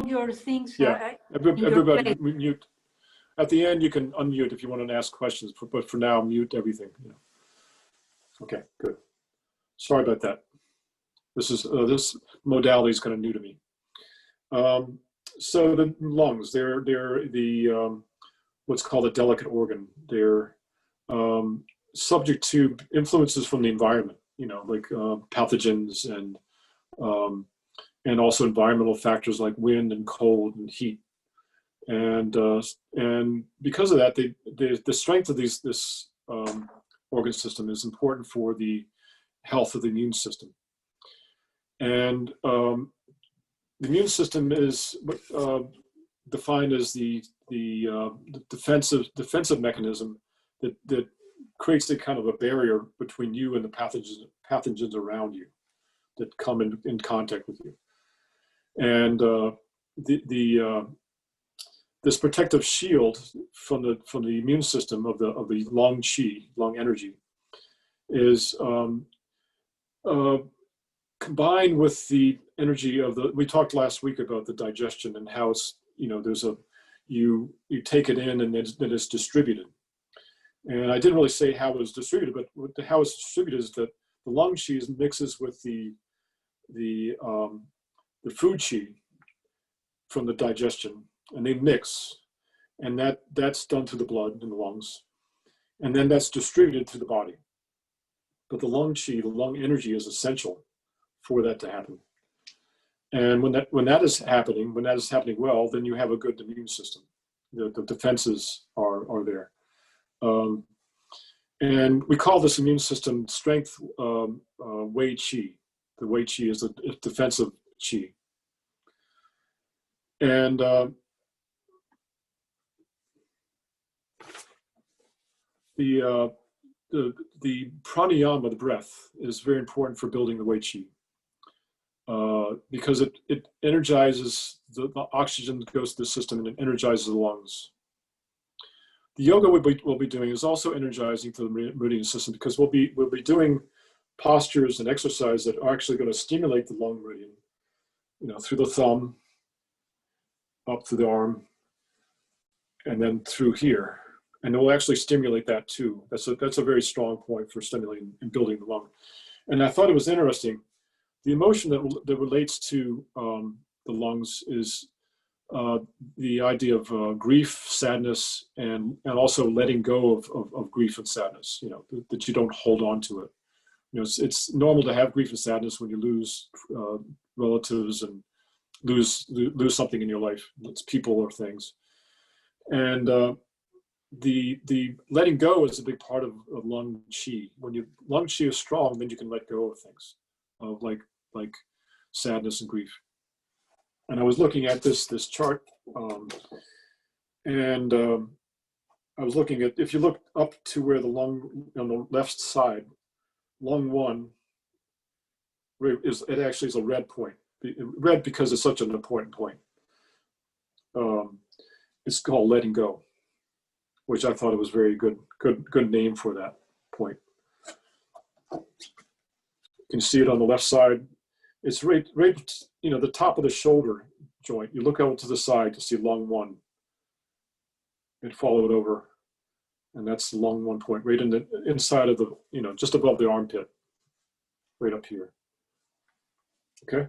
your things Yeah, everybody mute. At the end, you can unmute if you want to ask questions, but for now, mute everything. Yeah. Okay, good. Sorry about that. This modality is kind of new to me. So the lungs, they're the what's called a delicate organ. They're subject to influences from the environment, like pathogens and also environmental factors like wind and cold and heat. And because of that, the strength of this organ system is important for the health of the immune system. And the immune system is defined as the defensive mechanism that creates a kind of a barrier between you and the pathogens around you that come in contact with you. And this protective shield from the immune system of the lung qi, lung energy, is combined with the energy of we talked last week about the digestion and how it's, you take it in and then it's distributed. And I didn't really say how it was distributed, but how it's distributed is that the lung qi mixes with the food qi from the digestion, and they mix, and that's done through the blood in the lungs, and then that's distributed through the body. But the lung qi, the lung energy, is essential for that to happen. And when that is happening well, then you have a good immune system. The defenses are there. And we call this immune system strength Wei Qi. The Wei Qi is the defensive Qi. And the pranayama, the breath, is very important for building the Wei Qi. Because it energizes the oxygen that goes to the system, and it energizes the lungs. The yoga we'll be doing is also energizing for the meridian system, because we'll be doing postures and exercise that are actually going to stimulate the lung meridian, through the thumb, up to the arm, and then through here. And it will actually stimulate that too. That's a very strong point for stimulating and building the lung. And I thought it was interesting. The emotion that relates to the lungs is the idea of grief, sadness, and also letting go of grief and sadness. That you don't hold on to it. It's normal to have grief and sadness when you lose relatives and lose something in your life. It's people or things. And the letting go is a big part of lung qi. When your lung qi is strong, then you can let go of things, of like sadness and grief. And I was looking at this chart, and I was looking at, if you look up to where the lung on the left side, lung 1 it actually is a red point. Red because it's such an important point. It's called letting go, which I thought it was very good name for that point. You can see it on the left side. It's right, the top of the shoulder joint. You look out to the side to see lung 1. And follow it over, and that's the lung 1 point, right in the inside of the, just above the armpit, right up here. Okay.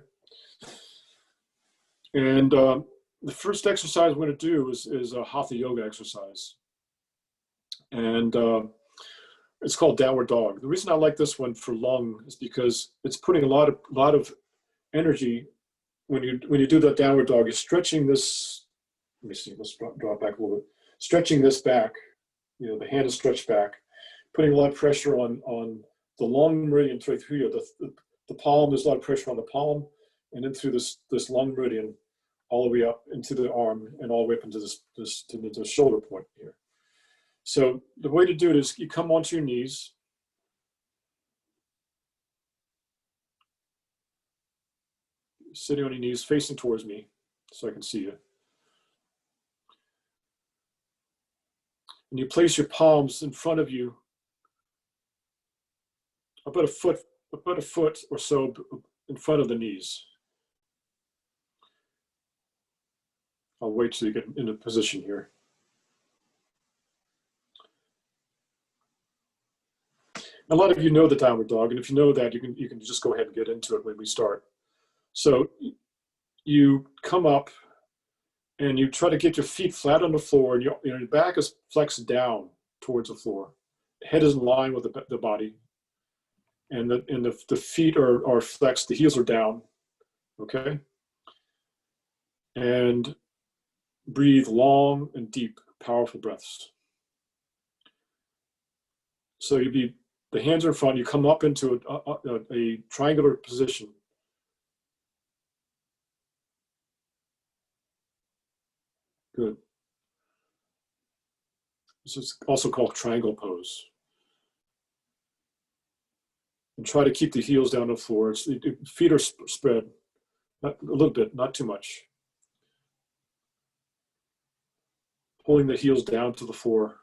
And the first exercise we're going to do is a hatha yoga exercise, and it's called downward dog. The reason I like this one for lung is because it's putting a lot of energy when you do that downward dog. You're stretching this. Let me see. Let's draw it back a little bit. Stretching this back. The hand is stretched back, putting a lot of pressure on the lung meridian right through here. The palm. There's a lot of pressure on the palm, and then through this lung meridian, all the way up into the arm, and all the way up into the shoulder point here. So the way to do it is you come onto your knees. Sitting on your knees, facing towards me, so I can see you. And you place your palms in front of you, about a foot or so in front of the knees. I'll wait till you get into position here. A lot of you know the downward dog, and if you know that, you can just go ahead and get into it when we start. So you come up and you try to get your feet flat on the floor, and your back is flexed down towards the floor. Head is in line with the body, and the feet are flexed. The heels are down. Okay, and breathe long and deep, powerful breaths. So the hands are in front. You come up into a triangular position. Good. This is also called triangle pose. And try to keep the heels down to the floor. Feet are spread, a little bit, not too much. Pulling the heels down to the floor.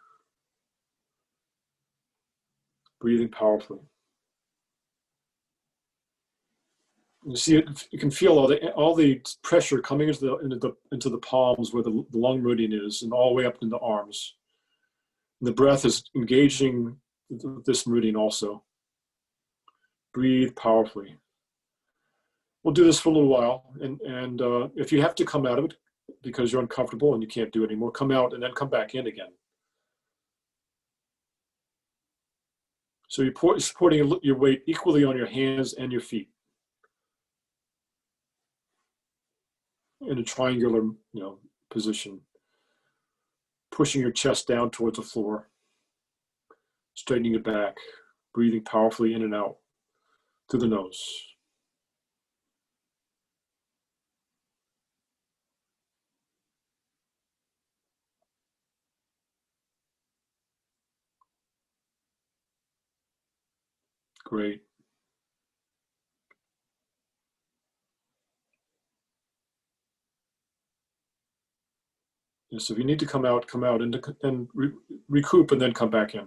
Breathing powerfully. You see, you can feel all the pressure coming into the palms where the lung meridian is, and all the way up into the arms. And the breath is engaging this meridian also. Breathe powerfully. We'll do this for a little while, and if you have to come out of it because you're uncomfortable and you can't do it anymore, come out and then come back in again. So you're supporting your weight equally on your hands and your feet in a triangular, position. Pushing your chest down towards the floor, straightening your back, breathing powerfully in and out through the nose. Great. So if you need to come out and recoup and then come back in.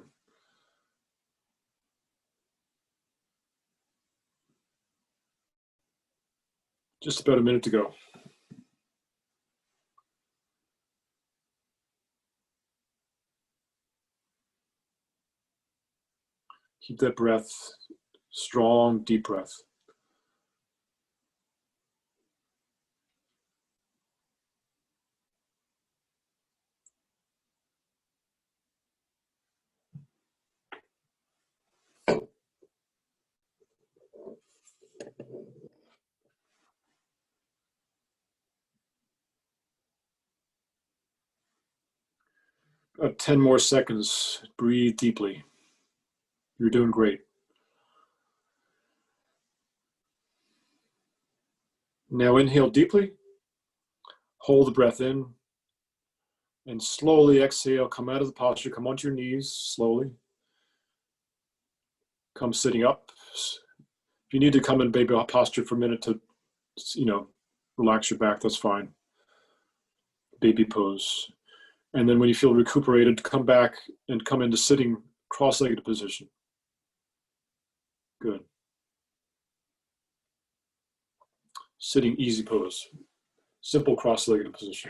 Just about a minute to go. Keep that breath, strong, deep breath. About 10 more seconds. Breathe deeply. You're doing great. Now inhale deeply. Hold the breath in. And slowly exhale. Come out of the posture. Come onto your knees slowly. Come sitting up. If you need to come in baby posture for a minute to, relax your back, that's fine. Baby pose. And then when you feel recuperated, come back and come into sitting cross-legged position. Good. Sitting easy pose. Simple cross-legged position.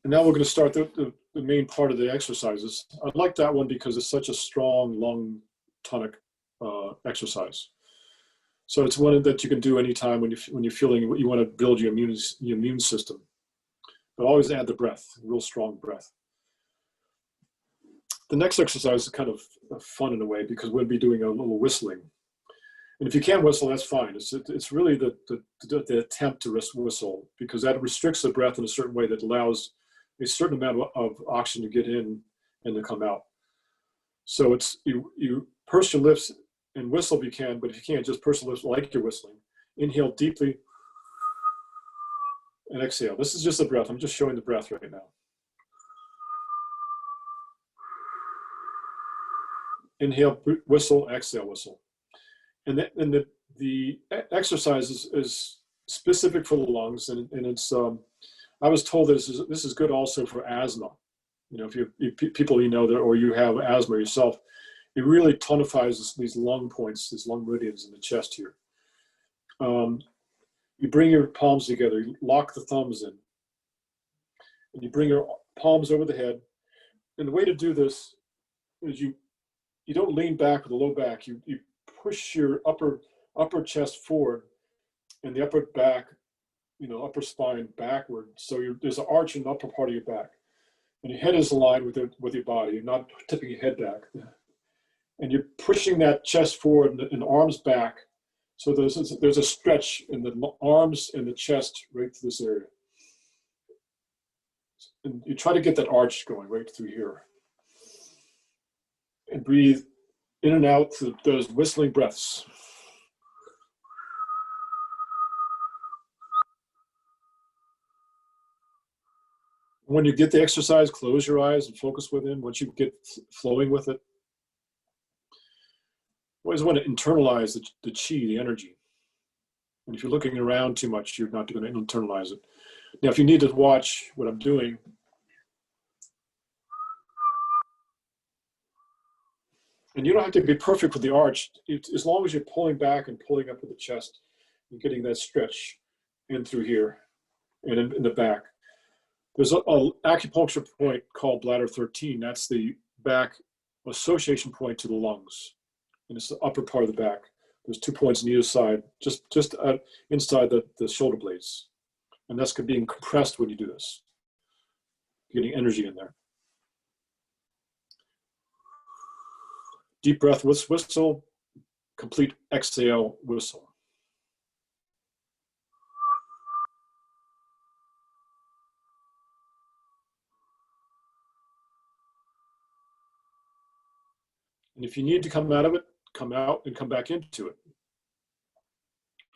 And now we're going to start the main part of the exercises. I like that one because it's such a strong lung tonic exercise. So it's one that you can do anytime when you're feeling you want to build your immune system. But always add the breath, real strong breath. The next exercise is kind of fun in a way because we'll be doing a little whistling. And if you can't whistle, that's fine. It's really the attempt to whistle because that restricts the breath in a certain way that allows a certain amount of oxygen to get in and to come out. So it's you purse your lips and whistle if you can, but if you can't, just purse your lips like you're whistling. Inhale deeply and exhale. This is just the breath. I'm just showing the breath right now. Inhale, whistle, exhale, whistle. And the exercise is specific for the lungs, and it's I was told this is good also for asthma. If people that, or you have asthma yourself, it really tonifies these lung points, these lung meridians in the chest here. You bring your palms together, you lock the thumbs in, and you bring your palms over the head. And the way to do this is you don't lean back with the low back. You push your upper chest forward and the upper back, upper spine backward. So there's an arch in the upper part of your back. And your head is aligned with your body. You're not tipping your head back. And you're pushing that chest forward and the arms back. So there's a stretch in the arms and the chest right through this area. And you try to get that arch going right through here. And breathe in and out through those whistling breaths. When you get the exercise, close your eyes and focus within. Once you get flowing with it, you always want to internalize the chi, the energy. And if you're looking around too much, you're not going to internalize it. Now, if you need to watch what I'm doing, and you don't have to be perfect with the arch, as long as you're pulling back and pulling up with the chest, you're getting that stretch in through here and in the back. There's an acupuncture point called bladder 13. That's the back association point to the lungs. And it's the upper part of the back. There's 2 points on either side, just inside the shoulder blades. And that's being compressed when you do this. Getting energy in there. Deep breath, whistle, complete exhale, whistle. And if you need to come out of it, come out and come back into it.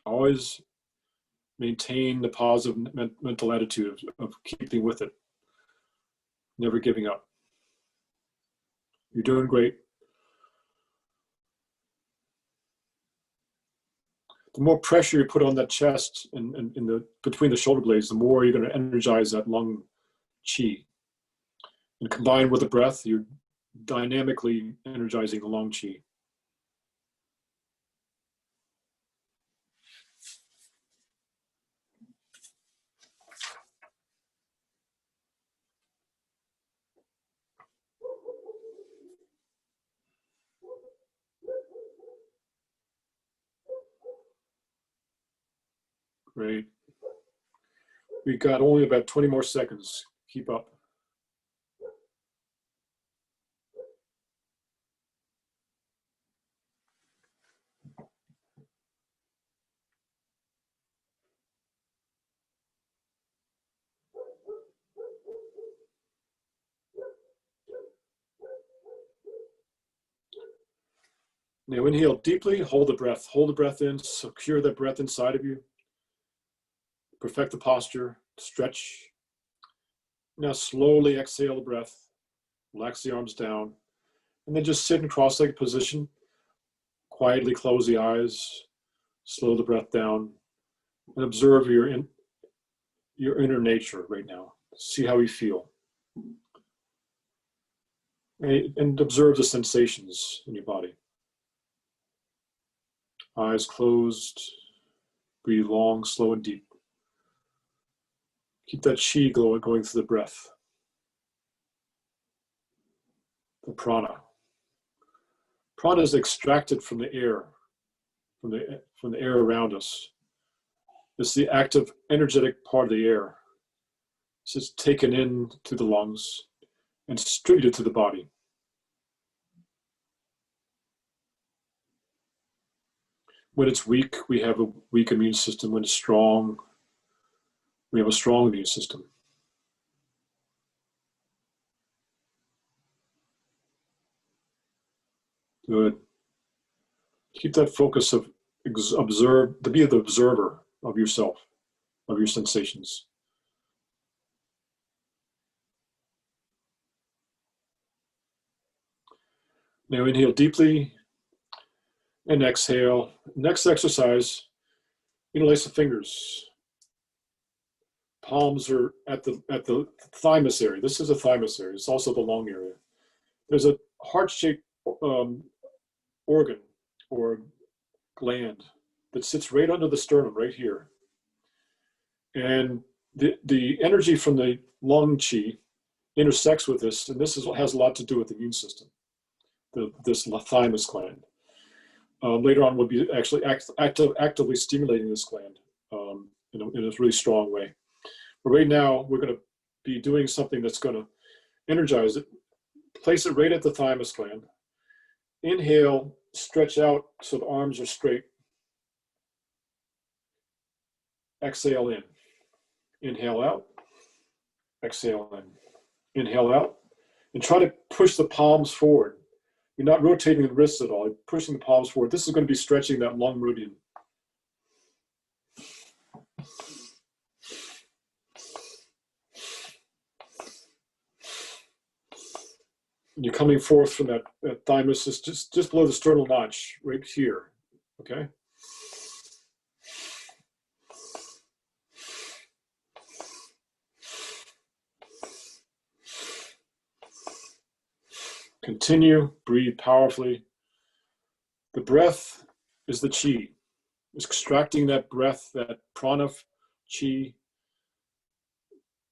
Always maintain the positive mental attitude of keeping with it. Never giving up. You're doing great. The more pressure you put on that chest and between the shoulder blades, the more you're going to energize that lung chi. And combined with the breath, you're dynamically energizing the lung chi. Great. We got only about 20 more seconds. Keep up. Now inhale deeply, hold the breath in, secure that breath inside of you. Perfect the posture, stretch. Now slowly exhale the breath, relax the arms down, and then just sit in cross-legged position. Quietly close the eyes, slow the breath down, and observe your inner nature right now. See how you feel. And observe the sensations in your body. Eyes closed, breathe long, slow, and deep. Keep that chi going through the breath. The prana. Prana is extracted from the air, from the air around us. It's the active, energetic part of the air. It's just taken in to the lungs and distributed to the body. When it's weak, we have a weak immune system. When it's strong, we have a strong immune system. Good. Keep that focus of observe, to be the observer of yourself, of your sensations. Now inhale deeply and exhale. Next exercise, interlace the fingers. Palms are at the thymus area. This is a thymus area. It's also the lung area. There's a heart-shaped organ or gland that sits right under the sternum, right here. And the energy from the lung chi intersects with this, and this has a lot to do with the immune system, this thymus gland. Later on, we'll be actually actively stimulating this gland in a really strong way. But right now, we're going to be doing something that's going to energize it. Place it right at the thymus gland. Inhale, stretch out so the arms are straight. Exhale in. Inhale out. Exhale in. Inhale out. And try to push the palms forward. You're not rotating the wrists at all. You're pushing the palms forward. This is going to be stretching that lung meridian. And you're coming forth from that thymus, just below the sternal notch, right here. Okay? Continue, breathe powerfully. The breath is the chi. It's extracting that breath, that prana chi,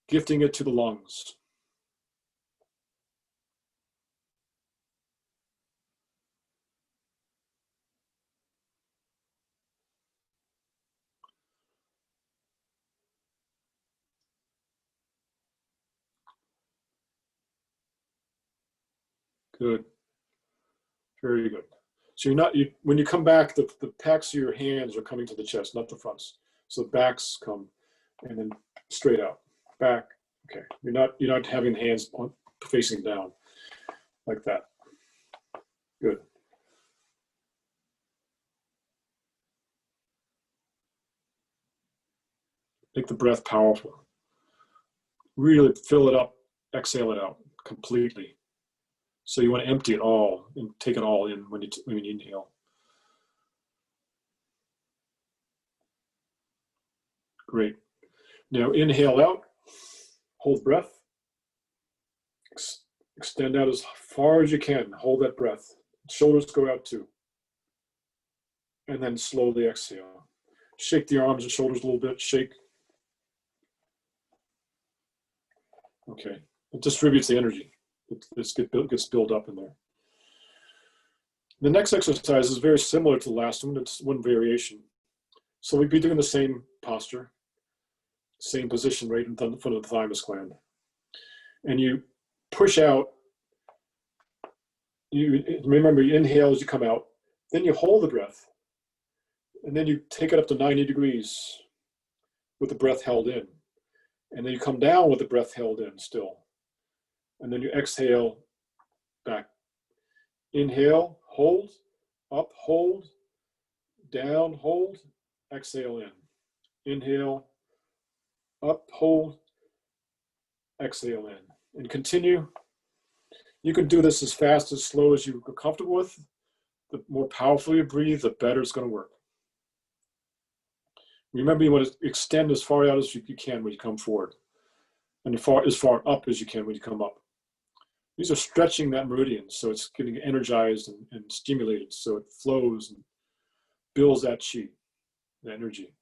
gifting it to the lungs. Good. Very good. So when you come back, the backs of your hands are coming to the chest, not the fronts. So the backs come and then straight out, back. Okay. You're not having the hands facing down like that. Good. Make the breath powerful. Really fill it up, exhale it out completely. So you want to empty it all and take it all in when you inhale. Great. Now inhale out, hold breath. Extend out as far as you can, hold that breath. Shoulders go out too. And then slowly exhale. Shake the arms and shoulders a little bit, shake. Okay, it distributes the energy. It gets built up in there. The next exercise is very similar to the last one. It's one variation. So we'd be doing the same posture, same position right in front of the thymus gland. And you push out. You remember, you inhale as you come out. Then you hold the breath. And then you take it up to 90 degrees with the breath held in. And then you come down with the breath held in still. And then you exhale back. Inhale, hold, up, hold, down, hold, exhale in. Inhale, up, hold, exhale in. And continue. You can do this as fast, as slow as you're comfortable with. The more powerfully you breathe, the better it's going to work. Remember, you want to extend as far out as you can when you come forward, and as far up as you can when you come up. These are stretching that meridian, so it's getting energized and stimulated, so it flows and builds that chi, the energy.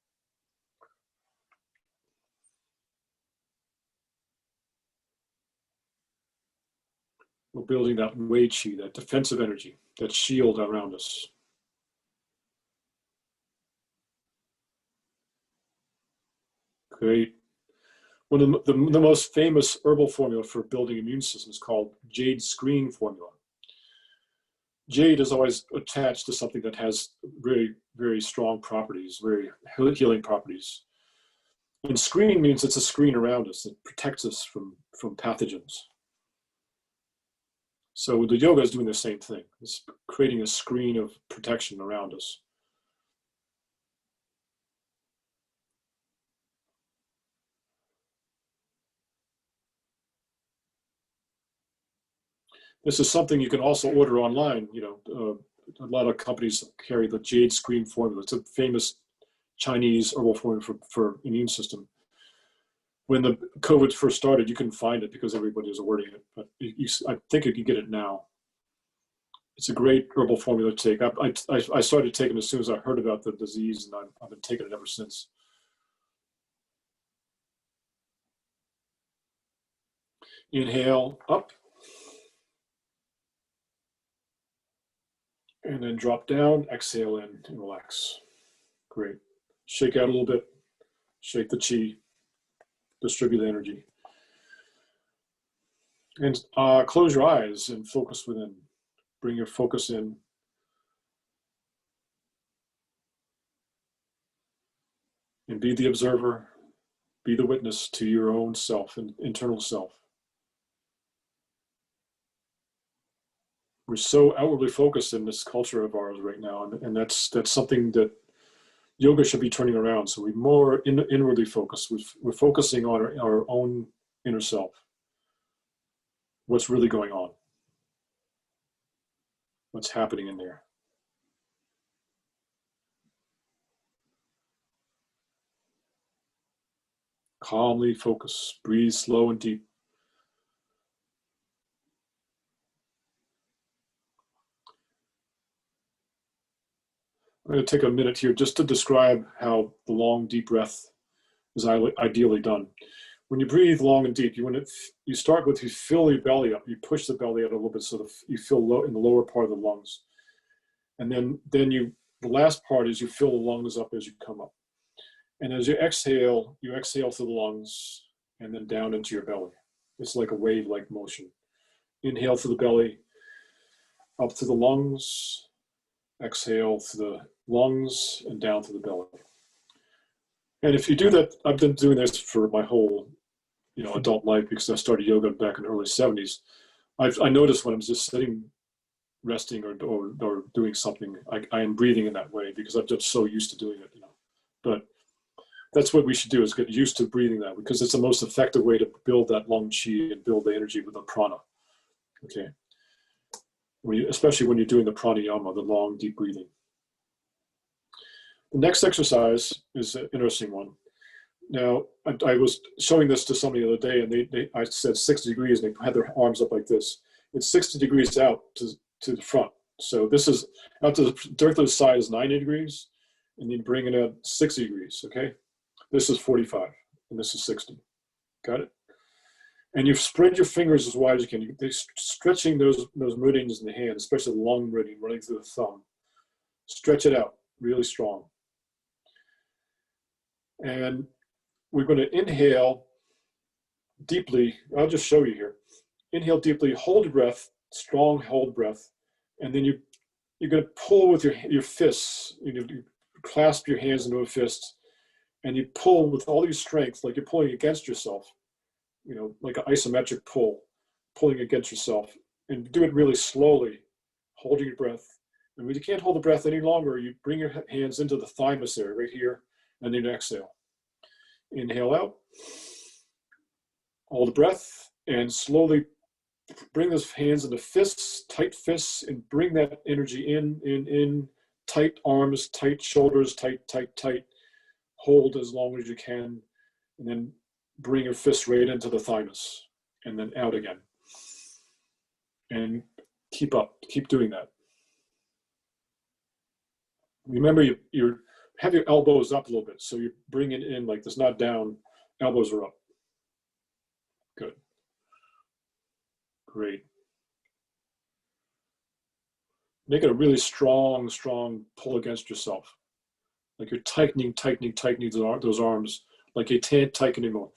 We're building that wei chi, that defensive energy, that shield around us. Great. One of the most famous herbal formula for building immune system is called jade screen formula. Jade is always attached to something that has very, very strong properties, very healing properties. And screen means it's a screen around us that protects us from pathogens. So the yoga is doing the same thing. It's creating a screen of protection around us. This is something you can also order online. A lot of companies carry the jade screen formula. It's a famous Chinese herbal formula for immune system. When the COVID first started, you couldn't find it because everybody was ordering it. But I think you can get it now. It's a great herbal formula to take. I started taking it as soon as I heard about the disease, and I've been taking it ever since. Inhale up. And then drop down, exhale in, and relax. Great. Shake out a little bit. Shake the chi. Distribute the energy. And close your eyes and focus within. Bring your focus in. And be the observer. Be the witness to your own self and internal self. We're so outwardly focused in this culture of ours right now, and that's something that yoga should be turning around. So we're more inwardly focused. We're focusing on our own inner self. What's really going on? What's happening in there? Calmly focus. Breathe slow and deep. I'm going to take a minute here just to describe how the long, deep breath is ideally done. When you breathe long and deep, you start with, you fill your belly up. You push the belly out a little bit so that you feel low in the lower part of the lungs. And then the last part is you fill the lungs up as you come up. And as you exhale through the lungs and then down into your belly. It's like a wave-like motion. Inhale through the belly, up to the lungs. Exhale through the lungs and down to the belly. And if you do that, I've been doing this for my whole, adult life because I started yoga back in the early 70s. I noticed when I'm just sitting, resting or doing something, I am breathing in that way because I'm just so used to doing it, But that's what we should do, is get used to breathing that, because it's the most effective way to build that lung chi and build the energy with the prana. Okay. Especially when you're doing the pranayama, the long, deep breathing. The next exercise is an interesting one. Now, I was showing this to somebody the other day, and I said 60 degrees, and they had their arms up like this. It's 60 degrees out to the front. So this is out to directly to the side is 90 degrees, and you bring it at 60 degrees, okay? This is 45, and this is 60. Got it? And you spread your fingers as wide as you can. They're stretching those meridians in the hand, especially the long meridian running through the thumb. Stretch it out really strong. And we're going to inhale deeply. I'll just show you here. Inhale deeply, hold your breath, strong hold breath. And then you're going to pull with your fists. You clasp your hands into a fist, and you pull with all your strength, like you're pulling against yourself. Like an isometric pull, pulling against yourself, and do it really slowly, holding your breath. And when you can't hold the breath any longer, you bring your hands into the thymus area right here, and then exhale. Inhale out, hold the breath, and slowly bring those hands into fists, tight fists, and bring that energy in, tight arms, tight shoulders, tight. Hold as long as you can, and then bring your fist right into the thymus, and then out again. And keep doing that. Remember, you have your elbows up a little bit, so you bring it in like this, not down. Elbows are up. Good. Great. Make it a really strong pull against yourself. Like you're tightening those arms, like you can't tighten anymore.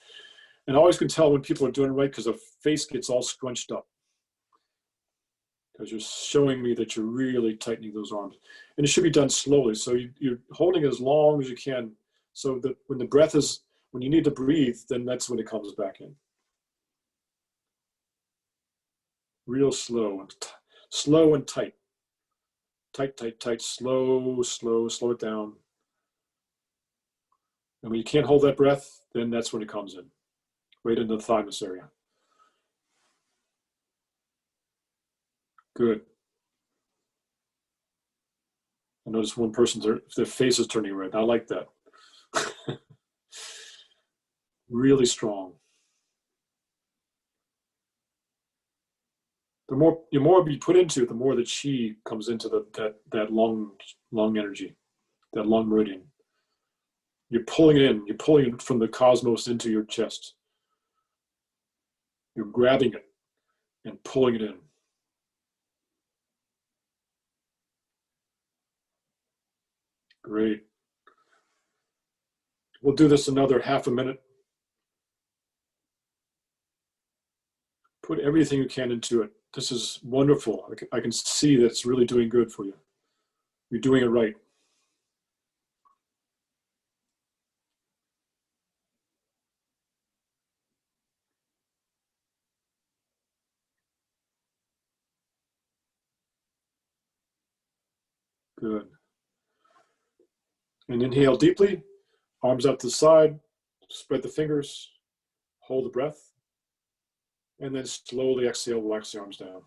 And I always can tell when people are doing it right because their face gets all scrunched up. Because you're showing me that you're really tightening those arms. And it should be done slowly. So you're holding it as long as you can, so that when you need to breathe, then that's when it comes back in. Real slow and tight. Tight, slow it down. And when you can't hold that breath, then that's when it comes in, right into the thymus area. Good. I noticed one person's their face is turning red. I like that. Really strong. The more you put into it, the more the chi comes into that lung energy, that lung meridian. You're pulling it in. You're pulling it from the cosmos into your chest. You're grabbing it and pulling it in. Great. We'll do this another half a minute. Put everything you can into it. This is wonderful. I can see that it's really doing good for you. You're doing it right. Good. And inhale deeply, arms out to the side, spread the fingers, hold the breath, and then slowly exhale, relax the arms down.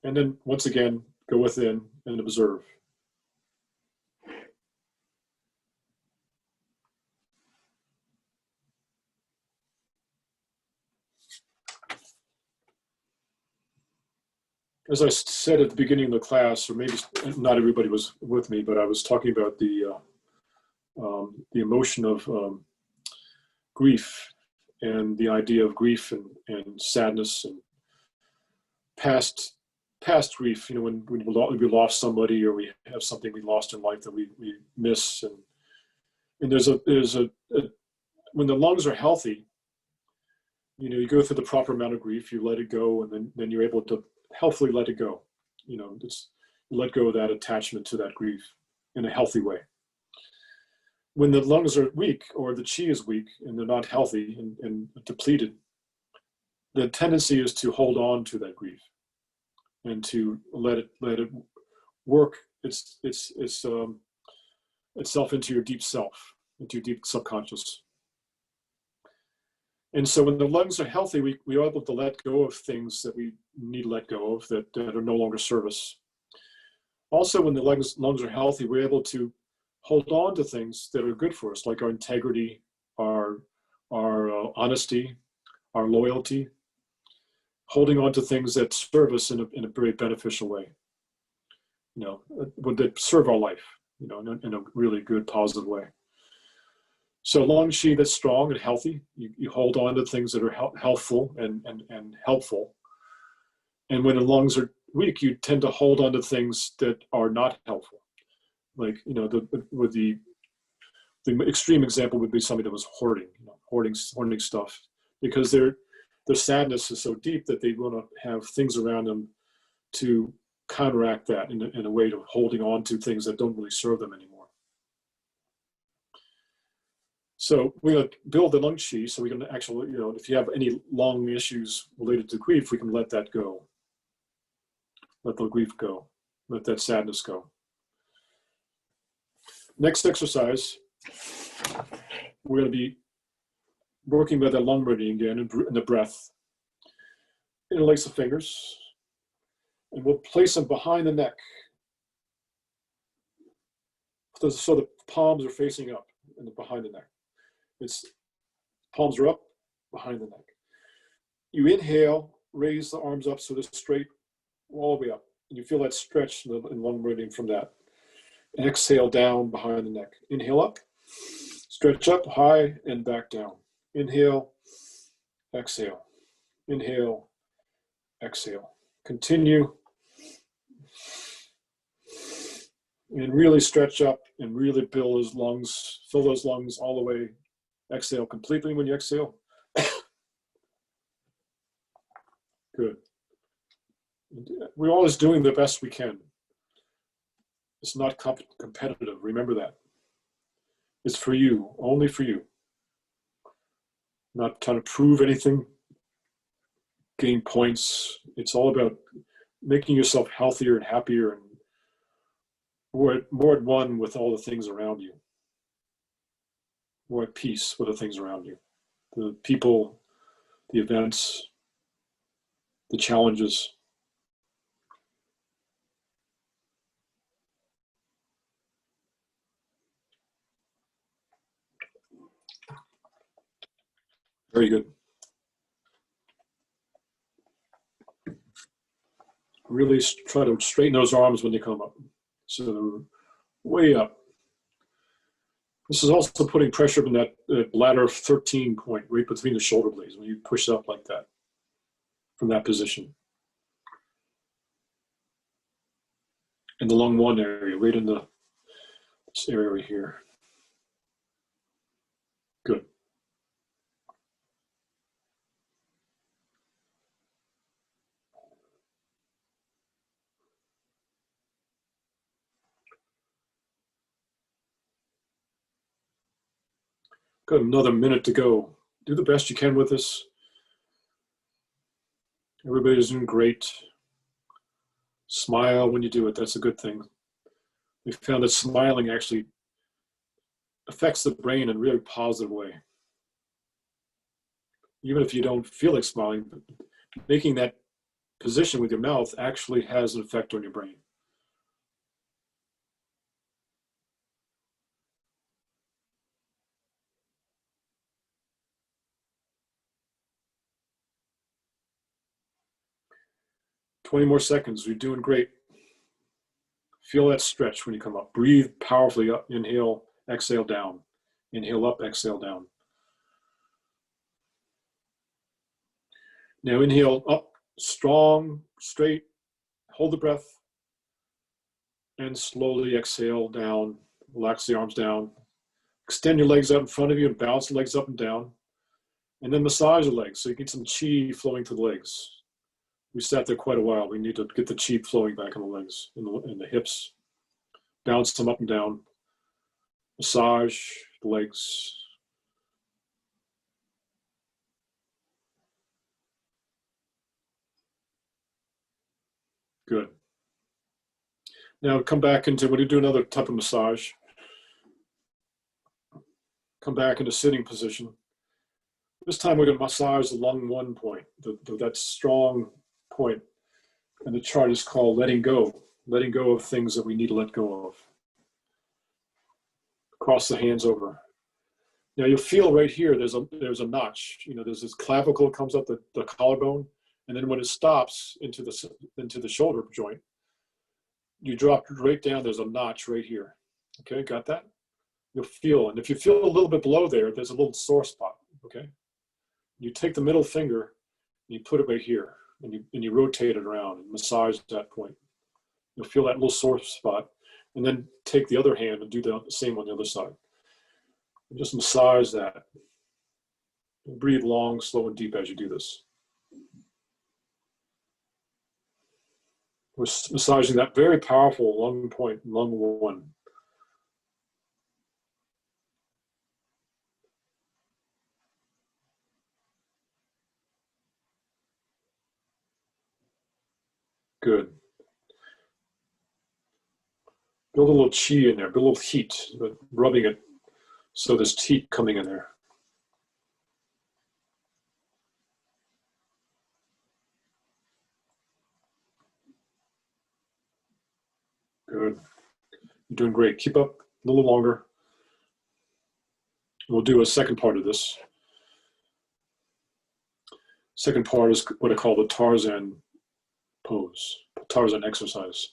And then once again, go within and observe. As I said at the beginning of the class, or maybe not everybody was with me, but I was talking about the emotion of grief, and the idea of grief and sadness and past grief. You know, when we lost somebody, or we have something we lost in life that we miss, and there's a when the lungs are healthy, you know, you go through the proper amount of grief, you let it go, and then you're able to healthily let it go. You know, you let go of that attachment to that grief in a healthy way. When the lungs are weak, or the chi is weak and they're not healthy and depleted, the tendency is to hold on to that grief and to let it work itself into your deep self, into your deep subconscious. And so when the lungs are healthy, we are able to let go of things that we need to let go of that are no longer serve us. Also, when the lungs are healthy, we're able to hold on to things that are good for us, like our integrity, our honesty, our loyalty, holding on to things that serve us in a very beneficial way, you know, that serve our life, you know, in a really good, positive way. So lung chi that's strong and healthy, you hold on to things that are healthful and helpful. And when the lungs are weak, you tend to hold on to things that are not helpful. Like, you know, the extreme example would be somebody that was hoarding, you know, hoarding stuff, because their sadness is so deep that they want to have things around them to counteract that in a way of holding on to things that don't really serve them anymore. So we're going to build the lung chi, so we can actually, you know, if you have any lung issues related to grief, we can let that go. Let the grief go. Let that sadness go. Next exercise, we're going to be working with the lung meridian again in the breath. Interlace the fingers, and we'll place them behind the neck, so the palms are facing up and behind the neck. Palms are up, behind the neck. You inhale, raise the arms up so they're straight all the way up. And you feel that stretch in the lung meridian from that. And exhale down behind the neck. Inhale up, stretch up high and back down. Inhale, exhale. Inhale, exhale. Continue. And really stretch up and really build those lungs, fill those lungs all the way. Exhale completely when you exhale. Good. We're always doing the best we can. It's not competitive. Remember that. It's for you, only for you. Not trying to prove anything, gain points. It's all about making yourself healthier and happier and more at one with all the things around you. More at peace with the things around you. The people, the events, the challenges. Very good. Really try to straighten those arms when they come up. So they're way up. This is also putting pressure on that bladder 13 point right between the shoulder blades when you push it up like that. from that position. In the lung 1 area, right in this area right here. Good. Got another minute to go. Do the best you can with this. Everybody's doing great. Smile when you do it. That's a good thing. We found that smiling actually affects the brain in a really positive way. Even if you don't feel like smiling, making that position with your mouth actually has an effect on your brain. "20 more seconds. You're doing great." Feel that stretch when you come up. Breathe powerfully up. Inhale, exhale down. Inhale up, exhale down. Now inhale up, strong, straight. Hold the breath. And slowly exhale down. Relax the arms down. Extend your legs out in front of you and bounce the legs up and down. And then massage the legs so you get some chi flowing through the legs. We sat there quite a while. We need to get the chi flowing back in the legs, in the hips. Bounce them up and down. Massage the legs. Good. Now come back into, when you do another type of massage, come back into sitting position. This time we're going to massage the lung 1 point, that strong point. And the chart is called letting go of things that we need to let go of. Cross the hands over. Now you'll feel right here, there's a notch. There's this clavicle comes up the collarbone, and then when it stops into the shoulder joint, you drop right down, there's a notch right here. Okay, got that? You'll feel, and if you feel a little bit below there, there's a little sore spot, okay? You take the middle finger, and you put it right here, and you rotate it around and massage that point. You'll feel that little sore spot, and then take the other hand and do the same on the other side. And just massage that. And breathe long, slow, and deep as you do this. We're massaging that very powerful lung point, lung 1. Good. Build a little chi in there, build a little heat, rubbing it so there's heat coming in there. Good. You're doing great. Keep up a little longer. We'll do a second part of this. Second part is what I call the Tarzan pose, Tarzan exercise.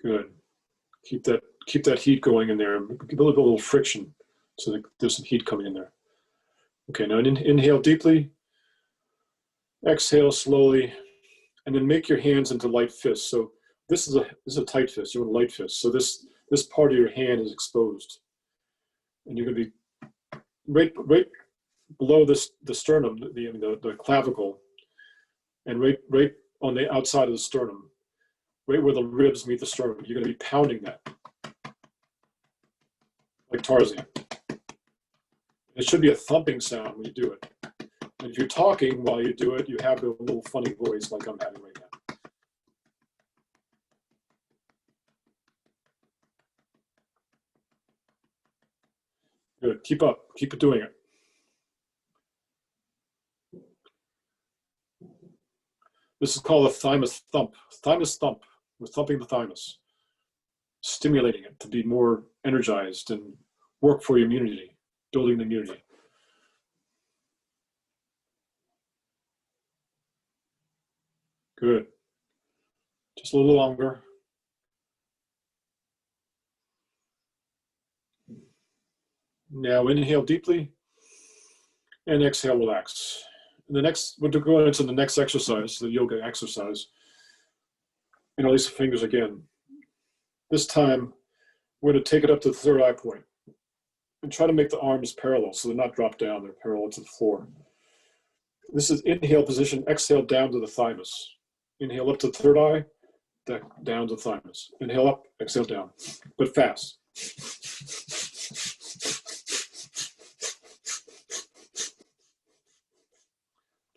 Good. Keep that heat going in there. Build a little friction so that there's some heat coming in there. Okay, now inhale deeply, exhale slowly, and then make your hands into light fists. So this is a tight fist. You want a light fist. So this part of your hand is exposed, and you're going to be right below the sternum, the clavicle, and right on the outside of the sternum, right where the ribs meet the sternum. You're going to be pounding that like Tarzan. It should be a thumping sound when you do it. And if you're talking while you do it, you have a little funny voice like I'm having right now. Good. Keep up. Keep it doing it. This is called a thymus thump. Thymus thump. We're thumping the thymus, stimulating it to be more energized and work for your immunity, building the immunity. Good. Just a little longer. Now inhale deeply and exhale, relax. And the next, we're going into the next exercise, the yoga exercise. And release the fingers again. This time, we're going to take it up to the third eye point and try to make the arms parallel so they're not dropped down, they're parallel to the floor. This is inhale position, exhale down to the thymus. Inhale up to the third eye, down to the thymus. Inhale up, exhale down, but fast.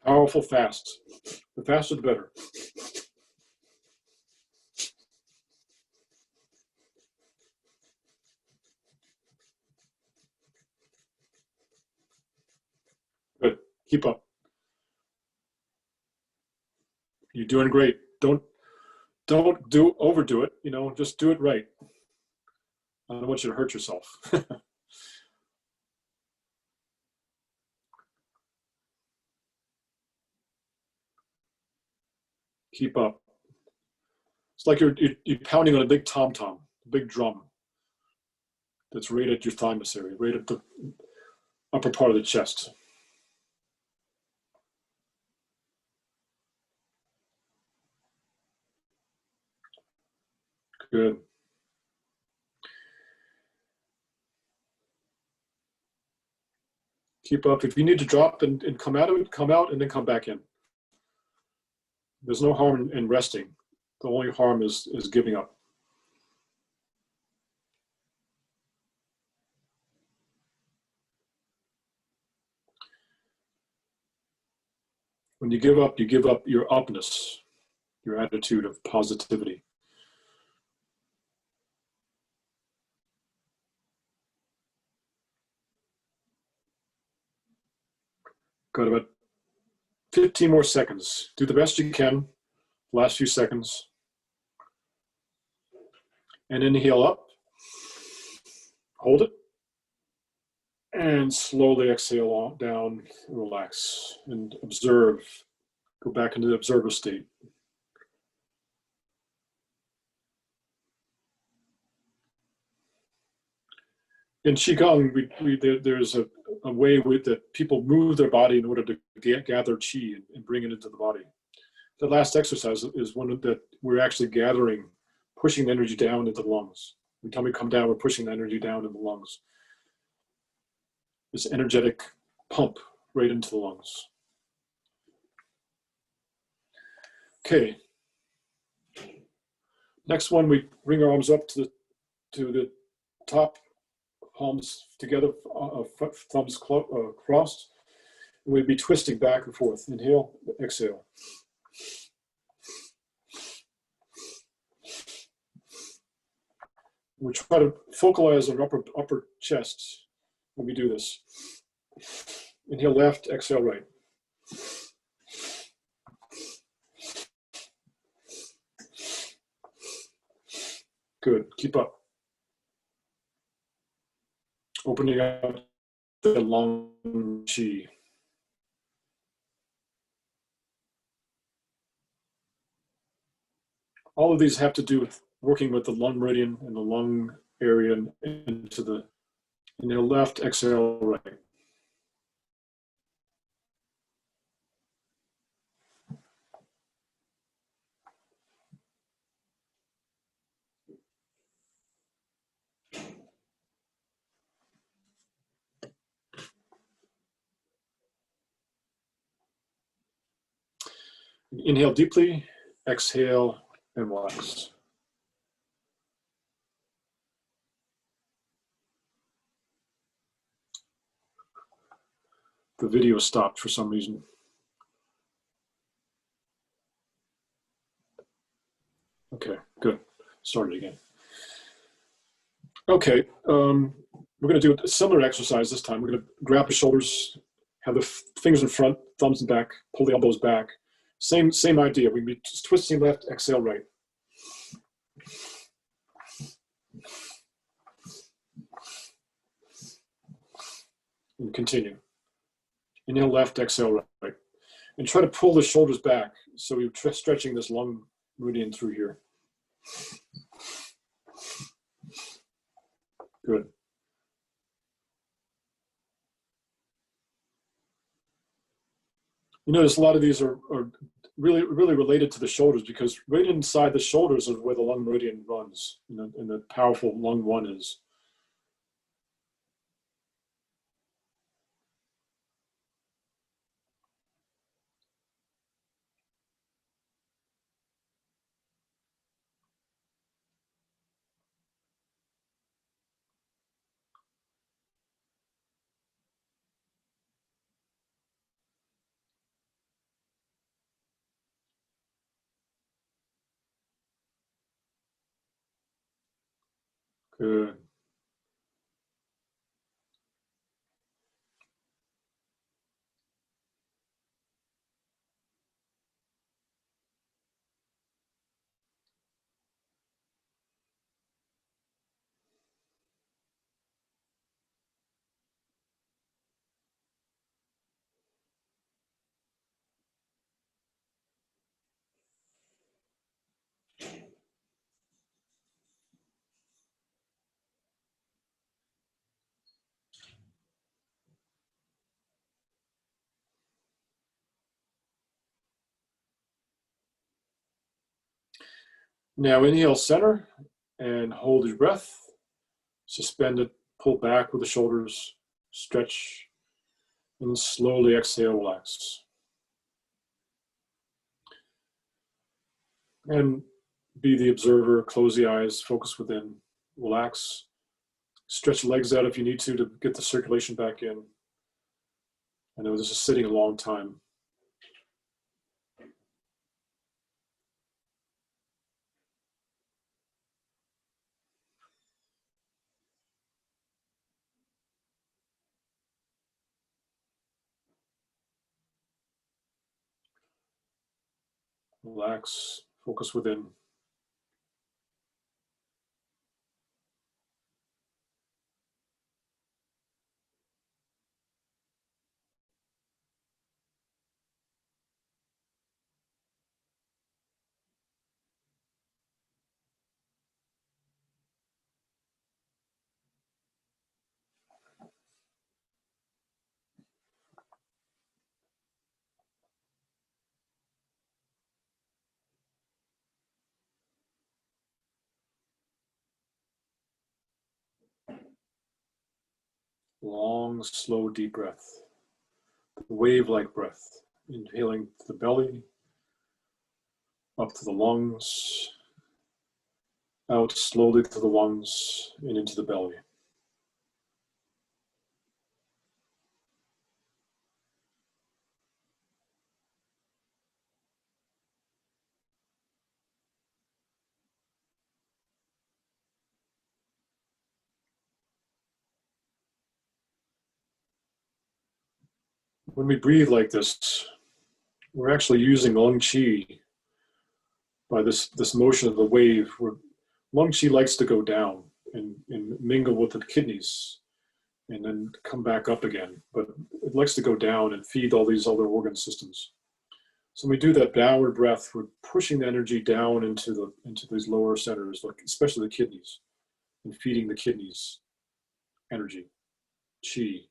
Powerful, fast. The faster, the better. Good. Keep up. You're doing great. Don't overdo it. You know, just do it right. I don't want you to hurt yourself. Keep up. It's like you're pounding on a big tom-tom, a big drum that's right at your thymus area, right at the upper part of the chest. Good. Keep up. If you need to drop and come out of it, come out and then come back in. There's no harm in resting. The only harm is giving up. When you give up your upness, your attitude of positivity. Got about 15 more seconds. Do the best you can. Last few seconds. And inhale up. Hold it. And slowly exhale down, relax, and observe. Go back into the observer state. In Qigong, there's a way that people move their body in order to gather qi and bring it into the body. The last exercise is one that we're actually gathering, pushing the energy down into the lungs. Every time we come down, we're pushing the energy down in the lungs. This energetic pump right into the lungs. Okay. Next one, we bring our arms up to the top, palms together, thumbs crossed. And we'd be twisting back and forth. Inhale, exhale. We try to focalize on upper chest when we do this. Inhale left, exhale right. Good, keep up. Opening up the lung qi. All of these have to do with working with the lung meridian and the lung area into the inhale left, exhale right. Inhale deeply, exhale, and relax. The video stopped for some reason. Okay, good. Start it again. Okay, we're going to do a similar exercise this time. We're going to grab the shoulders, have the fingers in front, thumbs in back, pull the elbows back. Same idea. We'd be just twisting left, exhale right. And continue. Inhale left, exhale right. And try to pull the shoulders back. So we're stretching this lung meridian through here. Good. You notice a lot of these are really related to the shoulders, because right inside the shoulders is where the lung meridian runs, and the powerful lung one is. Good. Now inhale center and hold your breath. Suspend it, pull back with the shoulders, stretch, and slowly exhale, relax. And be the observer, close the eyes, focus within, relax. Stretch legs out if you need to get the circulation back in. I know this is sitting a long time. Relax, focus within. Long, slow, deep breath. Wave-like breath. Inhaling to the belly, up to the lungs, out slowly to the lungs, and into the belly. When we breathe like this, we're actually using lung qi by this motion of the wave, where lung qi likes to go down and mingle with the kidneys and then come back up again. But it likes to go down and feed all these other organ systems. So when we do that downward breath, we're pushing the energy down into these lower centers, like especially the kidneys, and feeding the kidneys energy, qi.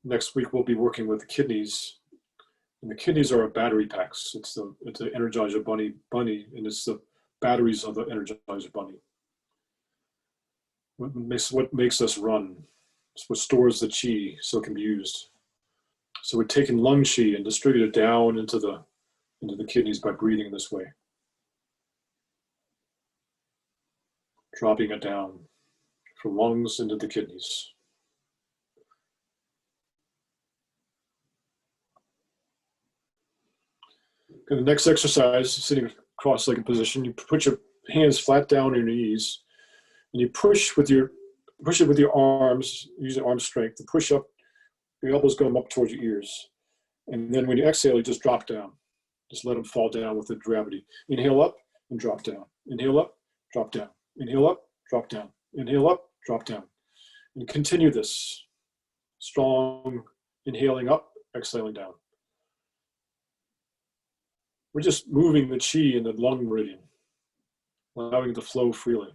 Next week, we'll be working with the kidneys. And the kidneys are our battery packs. It's the Energizer bunny, and it's the batteries of the Energizer bunny. What makes us run? It's what stores the qi so it can be used. So we're taking lung qi and distribute it down into the kidneys by breathing this way. Dropping it down from lungs into the kidneys. Okay, the next exercise, sitting cross-legged position, you put your hands flat down on your knees, and you push it with your arms, using arm strength to push up. Your elbows going up towards your ears. And then when you exhale, you just drop down. Just let them fall down with the gravity. Inhale up and drop down. Inhale up, drop down. Inhale up, drop down. Inhale up, drop down. And continue this. Strong inhaling up, exhaling down. We're just moving the qi in the lung meridian, allowing it to flow freely.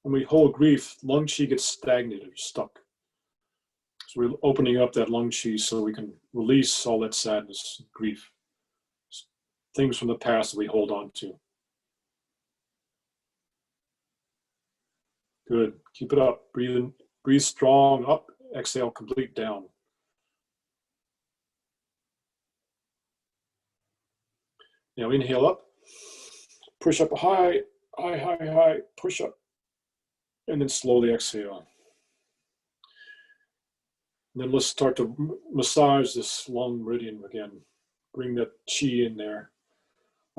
when we hold grief, lung qi gets stagnated or stuck. So we're opening up that lung qi so we can release all that sadness, grief, things from the past that we hold on to. Good. Keep it up. Breathe in, breathe strong up. Exhale, complete down. Now inhale up. Push up high, high, high, high. Push up. And then slowly exhale. And then let's start to massage this lung meridian again. Bring that chi in there.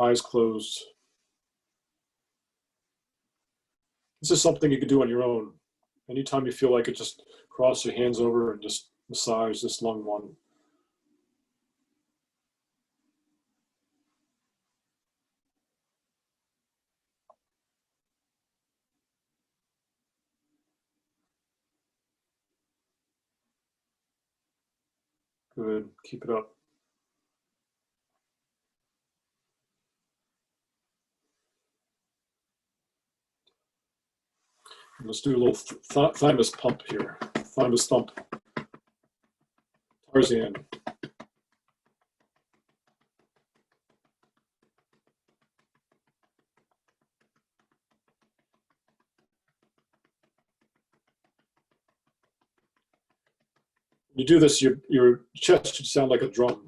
Eyes closed. This is something you can do on your own. Anytime you feel like it, just cross your hands over and just massage this lung one. Good. Keep it up. Let's do a little thymus pump here. Thymus thump. Tarzan. When you do this, your chest should sound like a drum.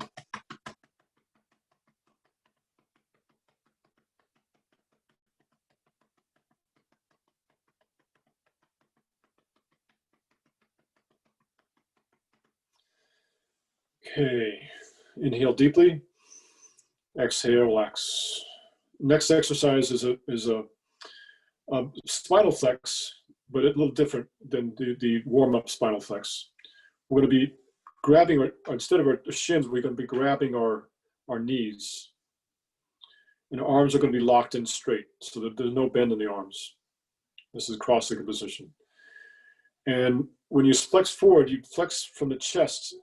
Okay, inhale deeply, exhale, relax. Next exercise is a spinal flex, but a little different than the warm-up spinal flex. We're going to be grabbing, instead of our shins, we're going to be grabbing our knees. And our arms are going to be locked in straight, so that there's no bend in the arms. This is cross-legged position. And when you flex forward, you flex from the chest,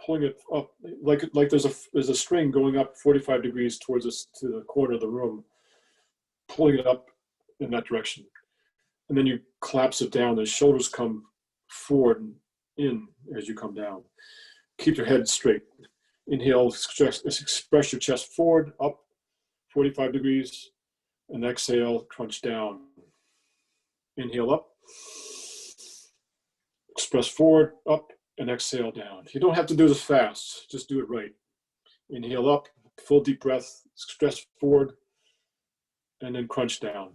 pulling it up like there's a string going up 45 degrees towards us to the corner of the room, pulling it up in that direction. And then you collapse it down. The shoulders come forward and in as you come down. Keep your head straight. Inhale, express your chest forward, up 45 degrees, and exhale, crunch down. Inhale up, express forward, up, and exhale down. You don't have to do this fast, just do it right. Inhale up, full deep breath, express forward, and then crunch down.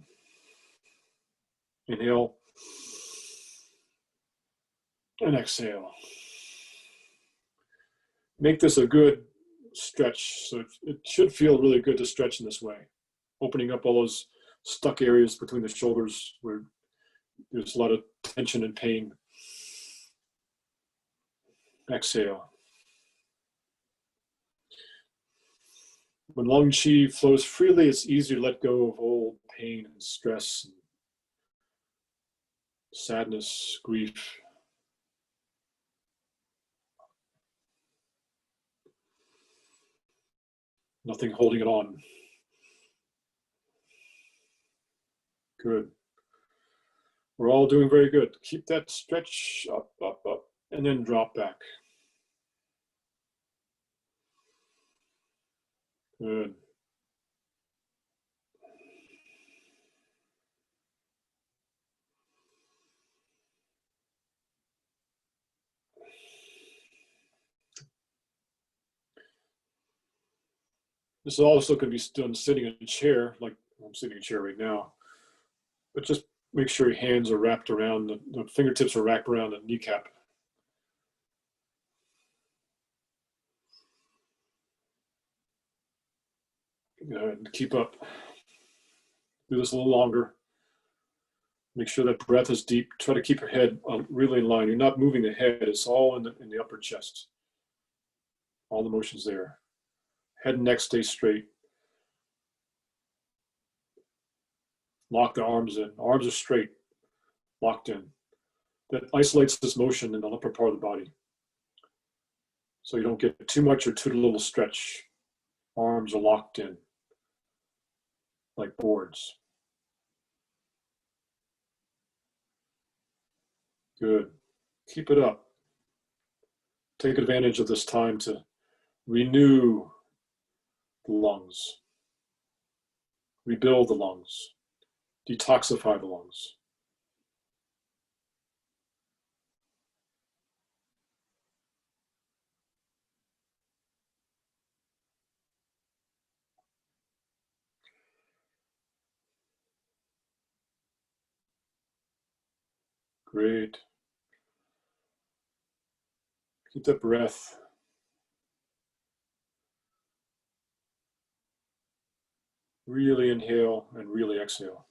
Inhale, and exhale. Make this a good stretch. So it should feel really good to stretch in this way. Opening up all those stuck areas between the shoulders where there's a lot of tension and pain. Exhale. When lung qi flows freely, it's easier to let go of old pain and stress, and sadness, grief. Nothing holding it on. Good. We're all doing very good. Keep that stretch up, up, up, and then drop back. Good. This is also going to be done sitting in a chair, like I'm sitting in a chair right now. But just make sure your hands are wrapped around, the fingertips are wrapped around the kneecap. Good. Keep up. Do this a little longer. Make sure that breath is deep. Try to keep your head really in line. You're not moving the head. It's all in the upper chest. All the motion's there. Head and neck stay straight. Lock the arms in. Arms are straight, locked in. That isolates this motion in the upper part of the body. So you don't get too much or too little stretch. Arms are locked in, like boards. Good. Keep it up. Take advantage of this time to renew the lungs, rebuild the lungs, detoxify the lungs. Great. Keep that breath. Really inhale and really exhale.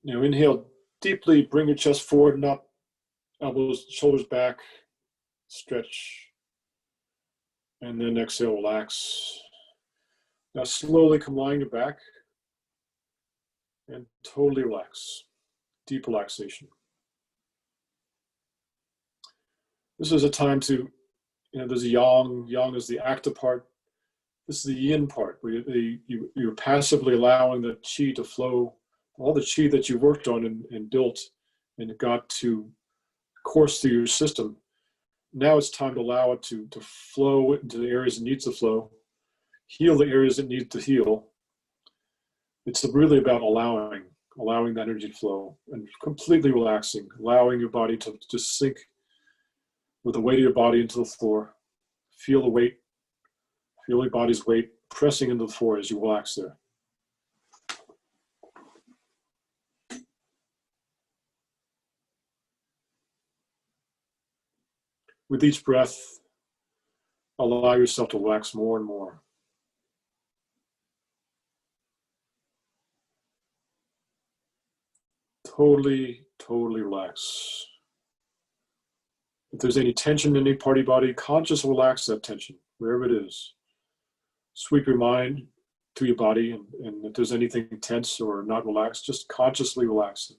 Now inhale deeply, bring your chest forward and up, elbows, shoulders back, stretch. And then exhale, relax. Now slowly come lying your back and totally relax. Deep relaxation. This is a time to, there's a yang. Yang is the active part. This is the yin part, where you're passively allowing the qi to flow, all the qi that you worked on and built and got to course through your system. Now it's time to allow it to flow into the areas it needs to flow, heal the areas it needs to heal. It's really about allowing that energy to flow and completely relaxing, allowing your body to just sink with the weight of your body into the floor. Feel the weight, feel your body's weight pressing into the floor as you relax there. With each breath, allow yourself to relax more and more. Totally, totally relax. If there's any tension in any part of your body, consciously relax that tension, wherever it is. Sweep your mind through your body, and if there's anything tense or not relaxed, just consciously relax it.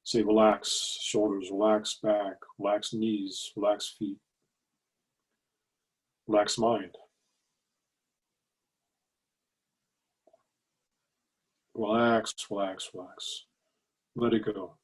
Say relax shoulders, relax back, relax knees, relax feet, relax mind. Relax, relax, relax. Let it go.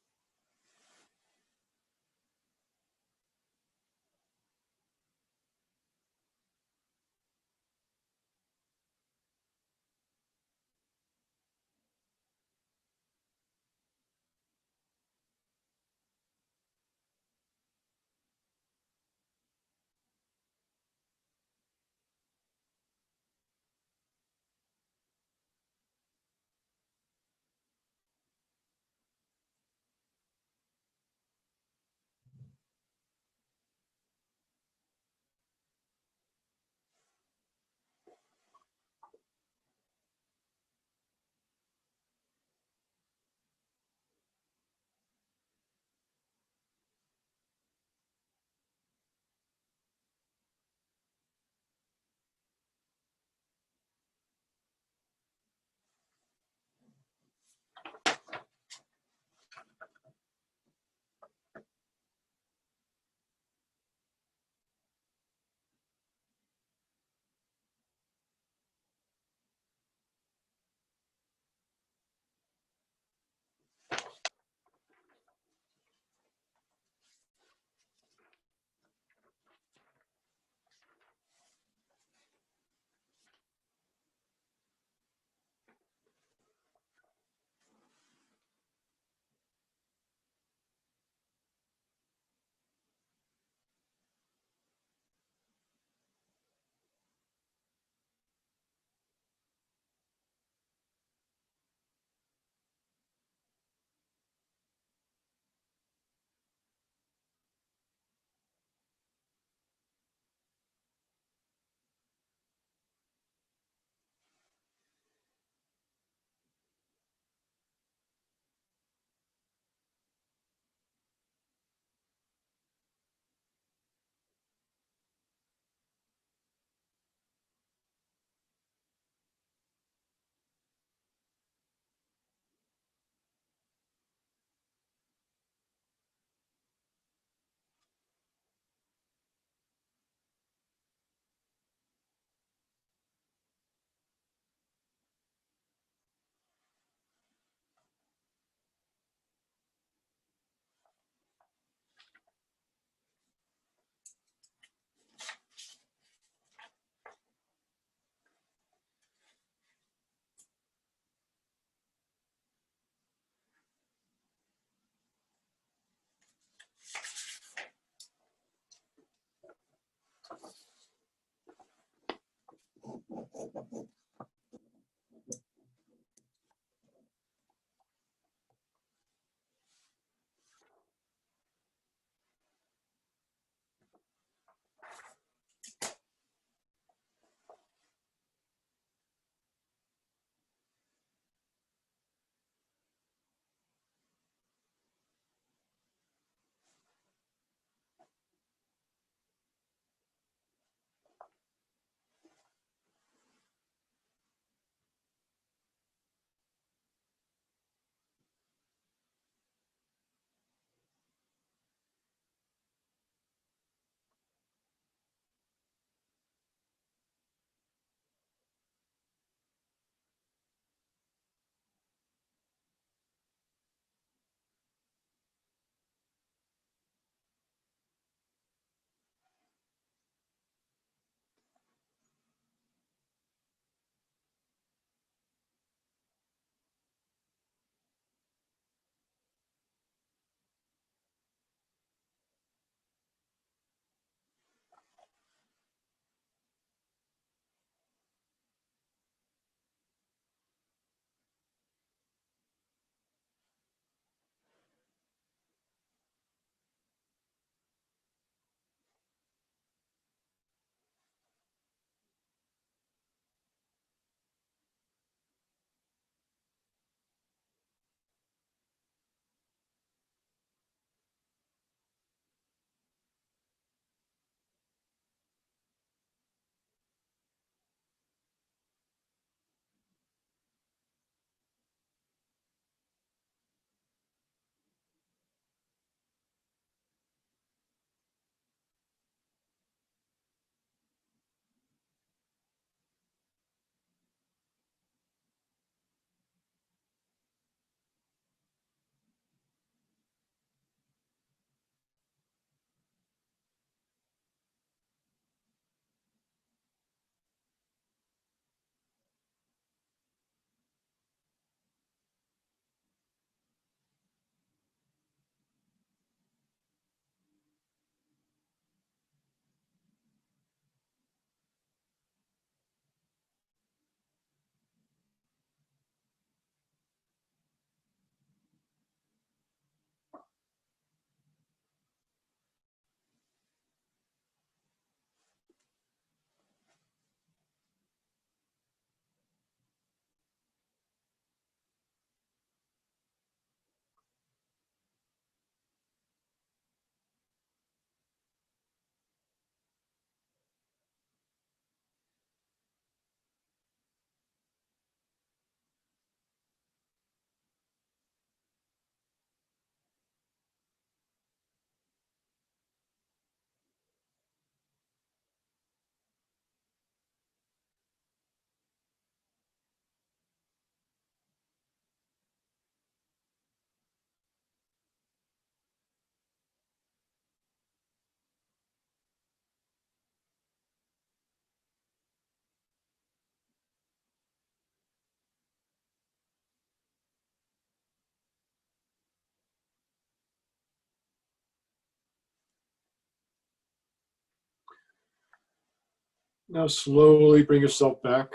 Now slowly bring yourself back.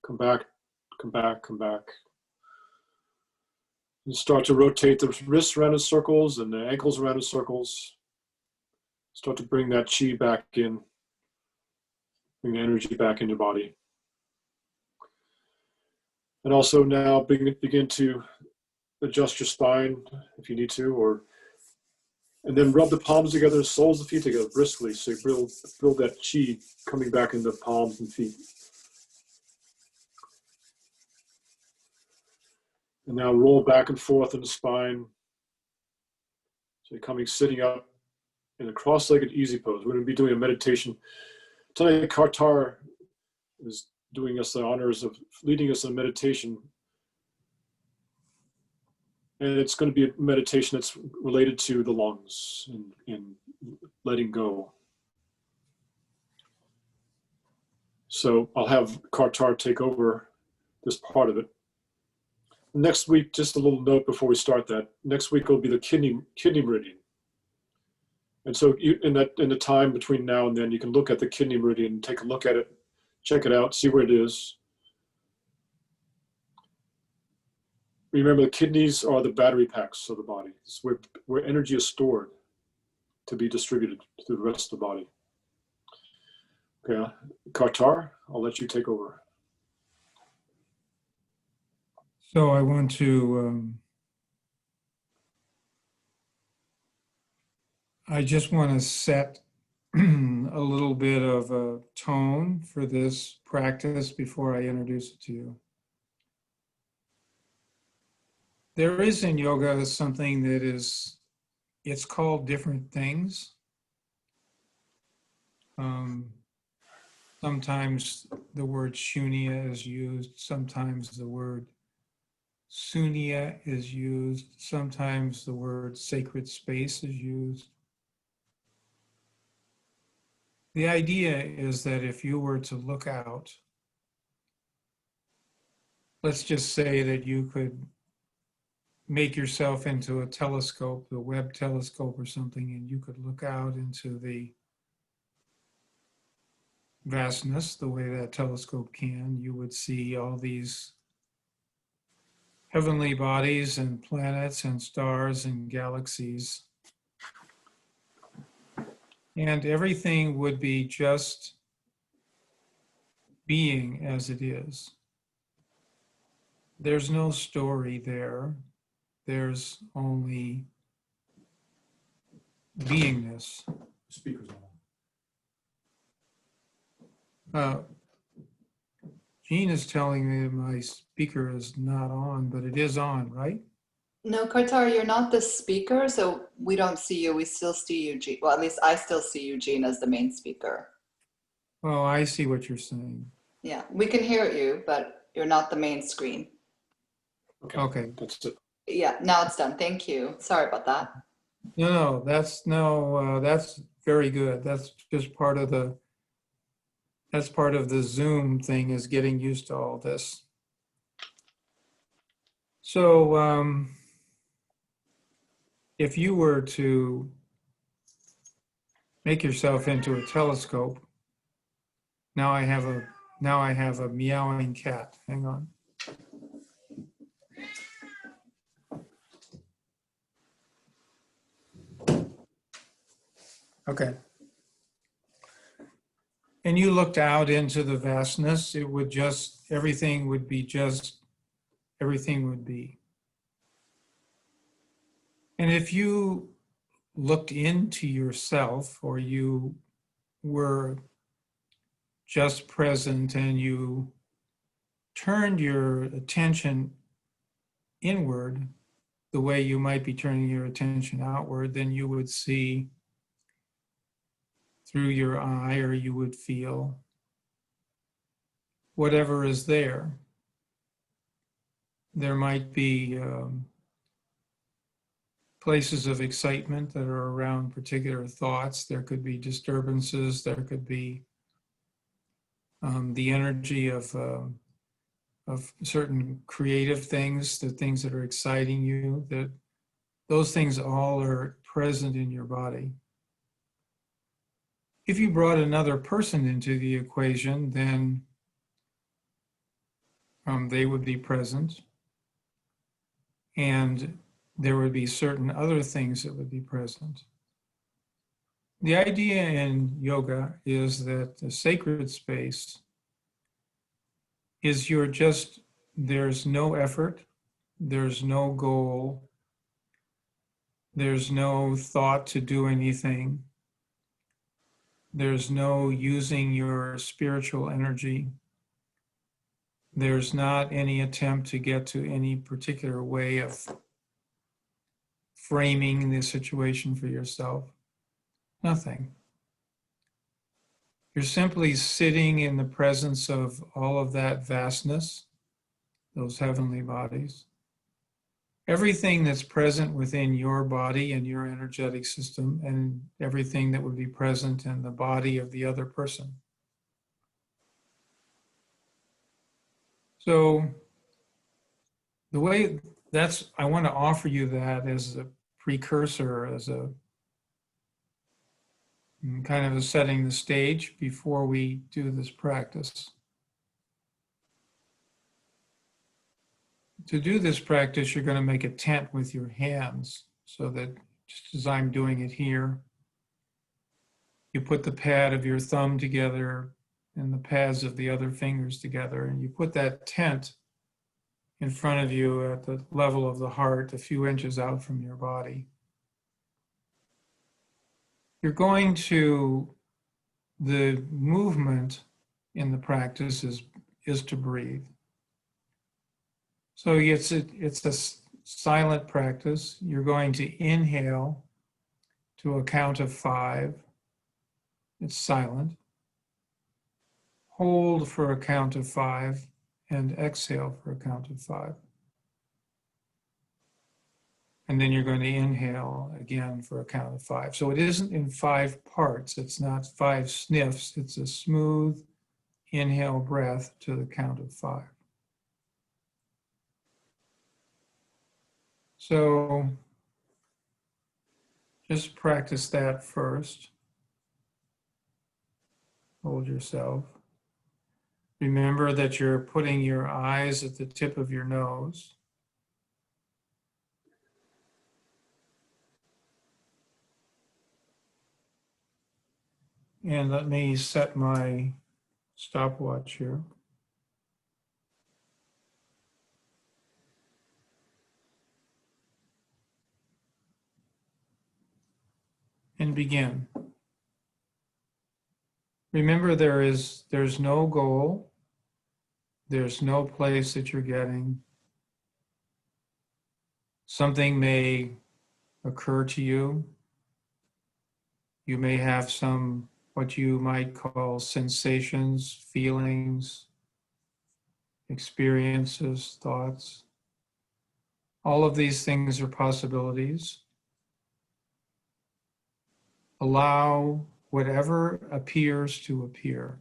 Come back, come back, come back. And start to rotate the wrists around in circles and the ankles around in circles. Start to bring that chi back in. Bring the energy back in your body. And also now begin to adjust your spine if you need to, and then rub the palms together, soles of the feet together briskly, so you build that chi coming back into the palms and feet. And now roll back and forth in the spine. So you're sitting up in a cross-legged easy pose. We're going to be doing a meditation. Tonight, Kartar is doing us the honors of leading us in a meditation. And it's going to be a meditation that's related to the lungs and letting go. So I'll have Kartar take over this part of it. Next week, just a little note before we start that. Next week will be the kidney meridian. And so in the time between now and then, you can look at the kidney meridian, take a look at it, check it out, see where it is. Remember, the kidneys are the battery packs of the body. It's where energy is stored to be distributed to the rest of the body. Okay, Kartar, I'll let you take over. So I want to, I just want to set a little bit of a tone for this practice before I introduce it to you. There is in yoga something that it's called different things. Sometimes the word shunya is used, sometimes the word sunya is used, sometimes the word sacred space is used. The idea is that if you were to look out, let's just say that you could make yourself into a telescope, the Webb telescope or something, and you could look out into the vastness the way that telescope can, you would see all these heavenly bodies and planets and stars and galaxies. And everything would be just being as it is. There's no story there. There's only beingness. Speakers on. Jean is telling me that my speaker is not on, but it is on, right? No, Kartar, you're not the speaker, so we don't see you. We still see you, Jean. Well, at least I still see you, Jean, as the main speaker. Oh, I see what you're saying. Yeah, we can hear you, but you're not the main screen. Okay. That's it. Yeah, now it's done. Thank you. Sorry about that. No, that's very good. That's just part of the Zoom thing, is getting used to all this. So if you were to make yourself into a telescope, now I have a meowing cat. Hang on. Okay. And you looked out into the vastness, it would just, everything would be. And if you looked into yourself, or you were just present and you turned your attention inward, the way you might be turning your attention outward, then you would see through your eye, or you would feel whatever is there. There might be places of excitement that are around particular thoughts. There could be disturbances. There could be the energy of certain creative things, the things that are exciting you. That those things all are present in your body. If you brought another person into the equation, then they would be present, and there would be certain other things that would be present. The idea in yoga is that the sacred space is there's no effort, there's no goal, there's no thought to do anything, there's no using your spiritual energy, there's not any attempt to get to any particular way of framing the situation for yourself. Nothing. You're simply sitting in the presence of all of that vastness, those heavenly bodies. Everything that's present within your body and your energetic system, and everything that would be present in the body of the other person. So the way I want to offer you that as a precursor, as a kind of setting the stage before we do this practice. To do this practice, you're going to make a tent with your hands so that, just as I'm doing it here, you put the pad of your thumb together and the pads of the other fingers together, and you put that tent in front of you at the level of the heart, a few inches out from your body. You're going to, the movement in the practice is to breathe. So it's a silent practice. You're going to inhale to a count of 5. It's silent. Hold for a count of 5 and exhale for a count of 5. And then you're going to inhale again for a count of 5. So it isn't in 5 parts. It's not 5 sniffs. It's a smooth inhale breath to the count of 5. So just practice that first. Hold yourself. Remember that you're putting your eyes at the tip of your nose. And let me set my stopwatch here. And begin. Remember, there's no goal. There's no place that you're getting. Something may occur to you. You may have some, what you might call sensations, feelings, experiences, thoughts. All of these things are possibilities. Allow whatever appears to appear.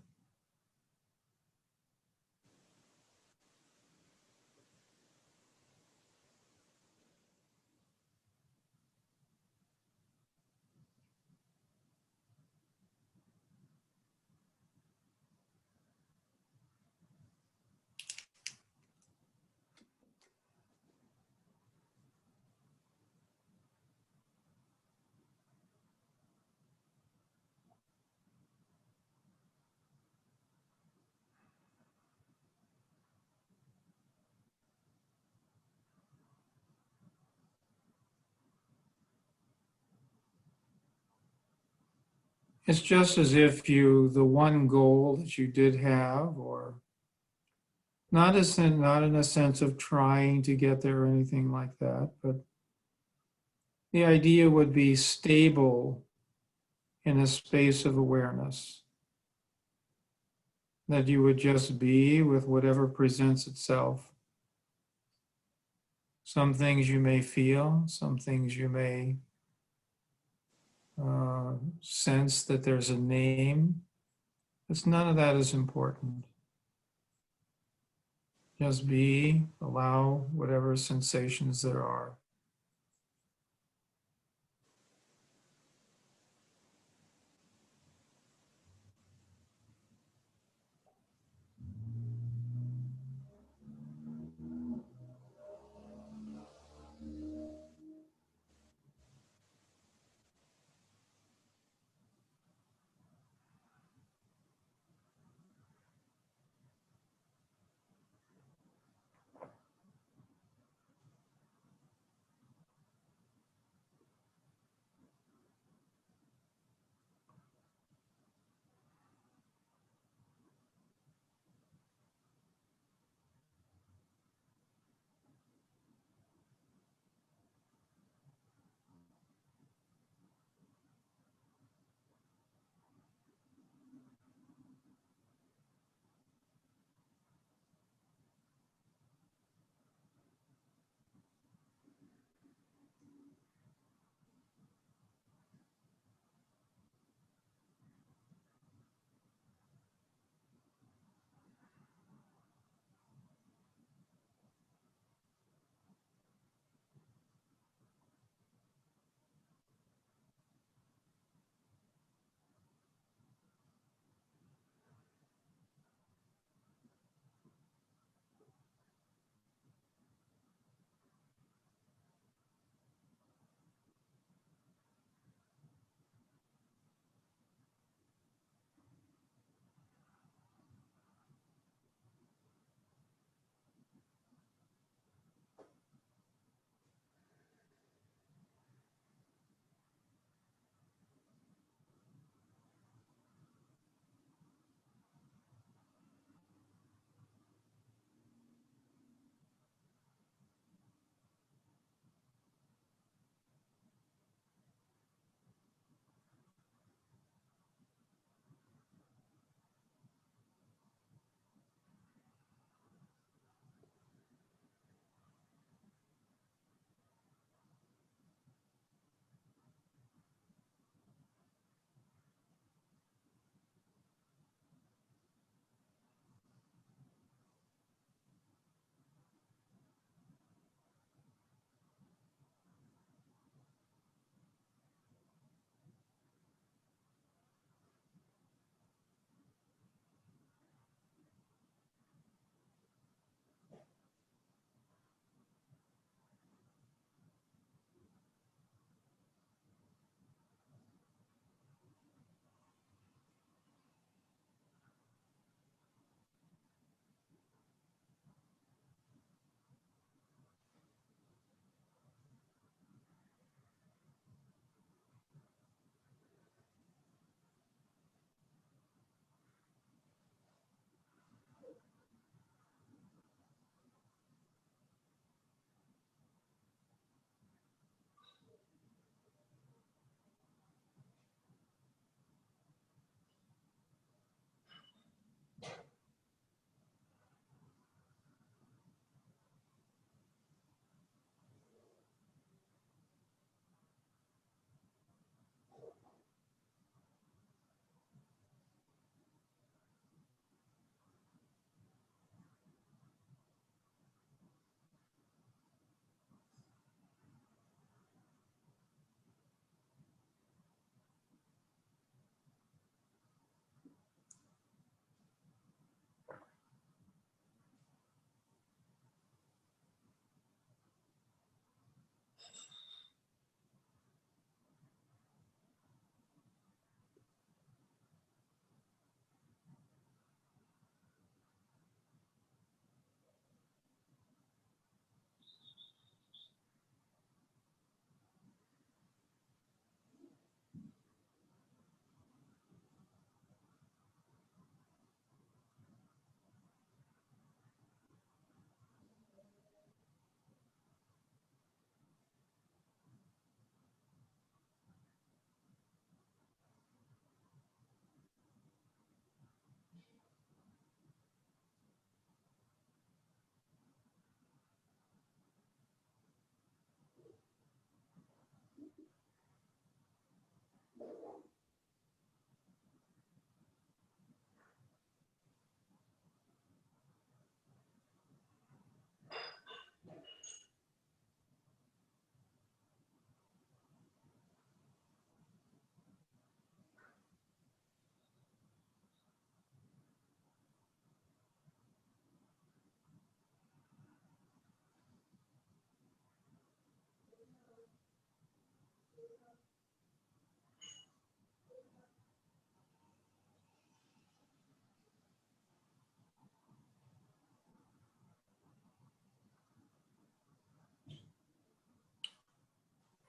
It's just as if the one goal that you did have, or not in a sense of trying to get there or anything like that, but the idea would be stable in a space of awareness. That you would just be with whatever presents itself. Some things you may feel, some things you may sense that there's a name. But none of that is important. Just be, allow whatever sensations there are.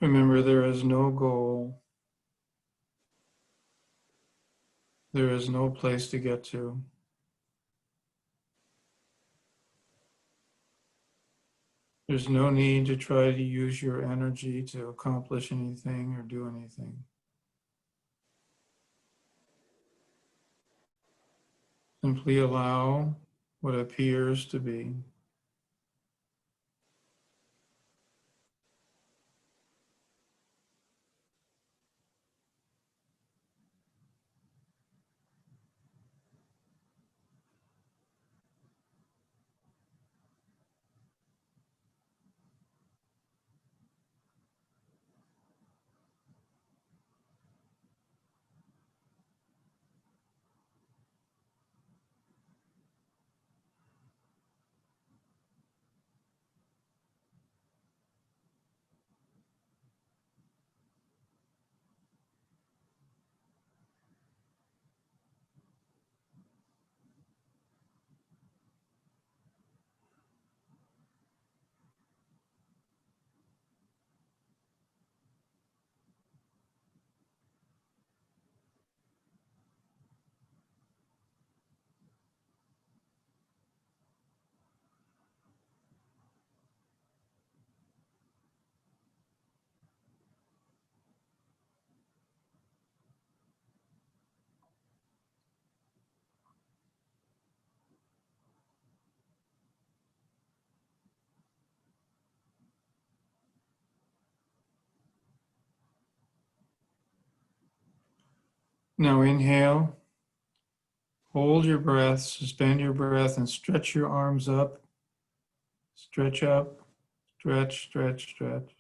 Remember, there is no goal. There is no place to get to. There's no need to try to use your energy to accomplish anything or do anything. Simply allow what appears to be. Now inhale, hold your breath, suspend your breath, and stretch your arms up. Stretch up, stretch, stretch, stretch.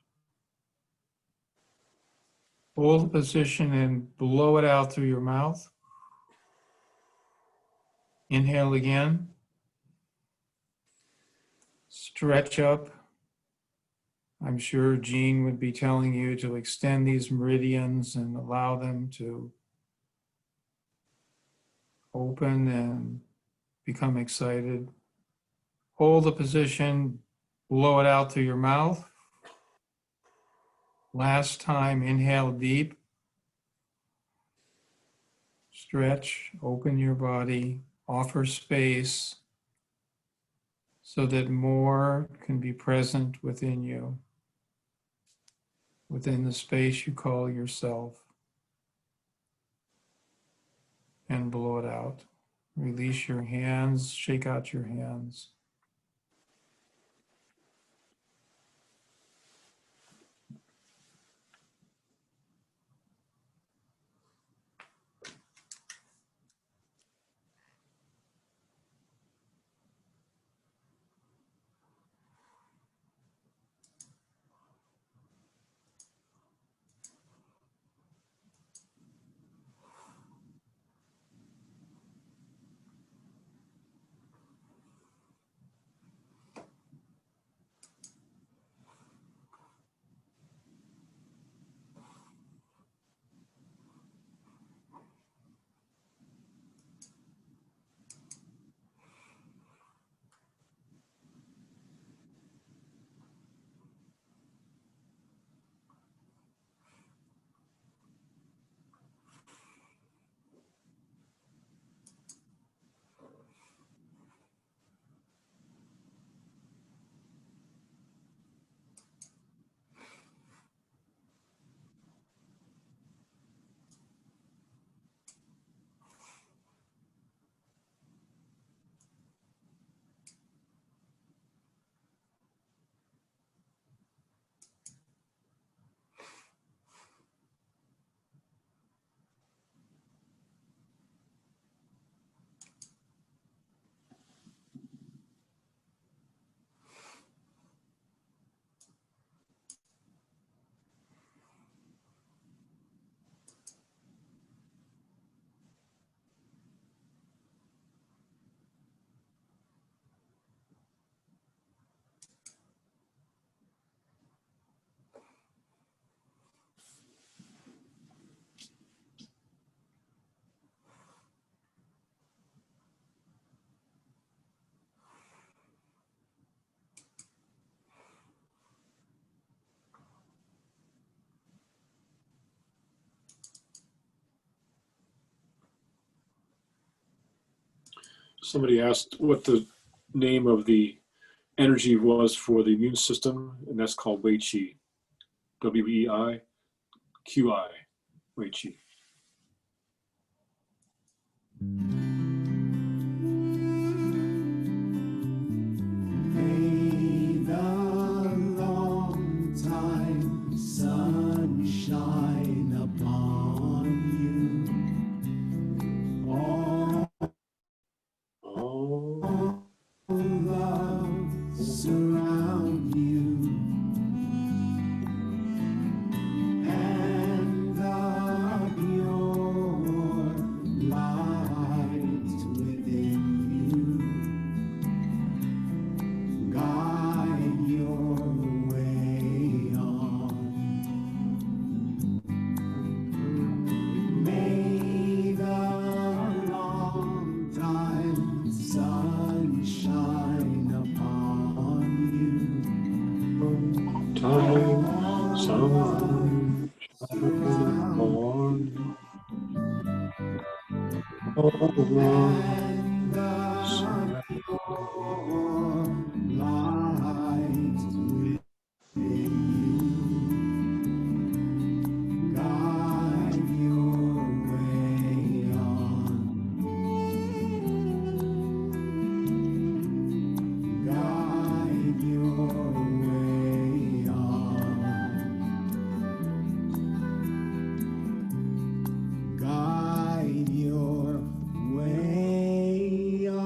Hold the position and blow it out through your mouth. Inhale again. Stretch up. I'm sure Jean would be telling you to extend these meridians and allow them to open and become excited. Hold the position, blow it out through your mouth. Last time, inhale deep. Stretch, open your body, offer space so that more can be present within you, within the space you call yourself. And blow it out. Release your hands, shake out your hands. Somebody asked what the name of the energy was for the immune system, and that's called Wei Qi. WEI QI, Wei Qi. May the long time sun shine upon you. All love surround you. And the pure light within you guide your way on. May the long time sun shine upon you. Time, sun, Surround morn, all and the around. pure light within you guide your way on. Guide your way on. Guide your way on.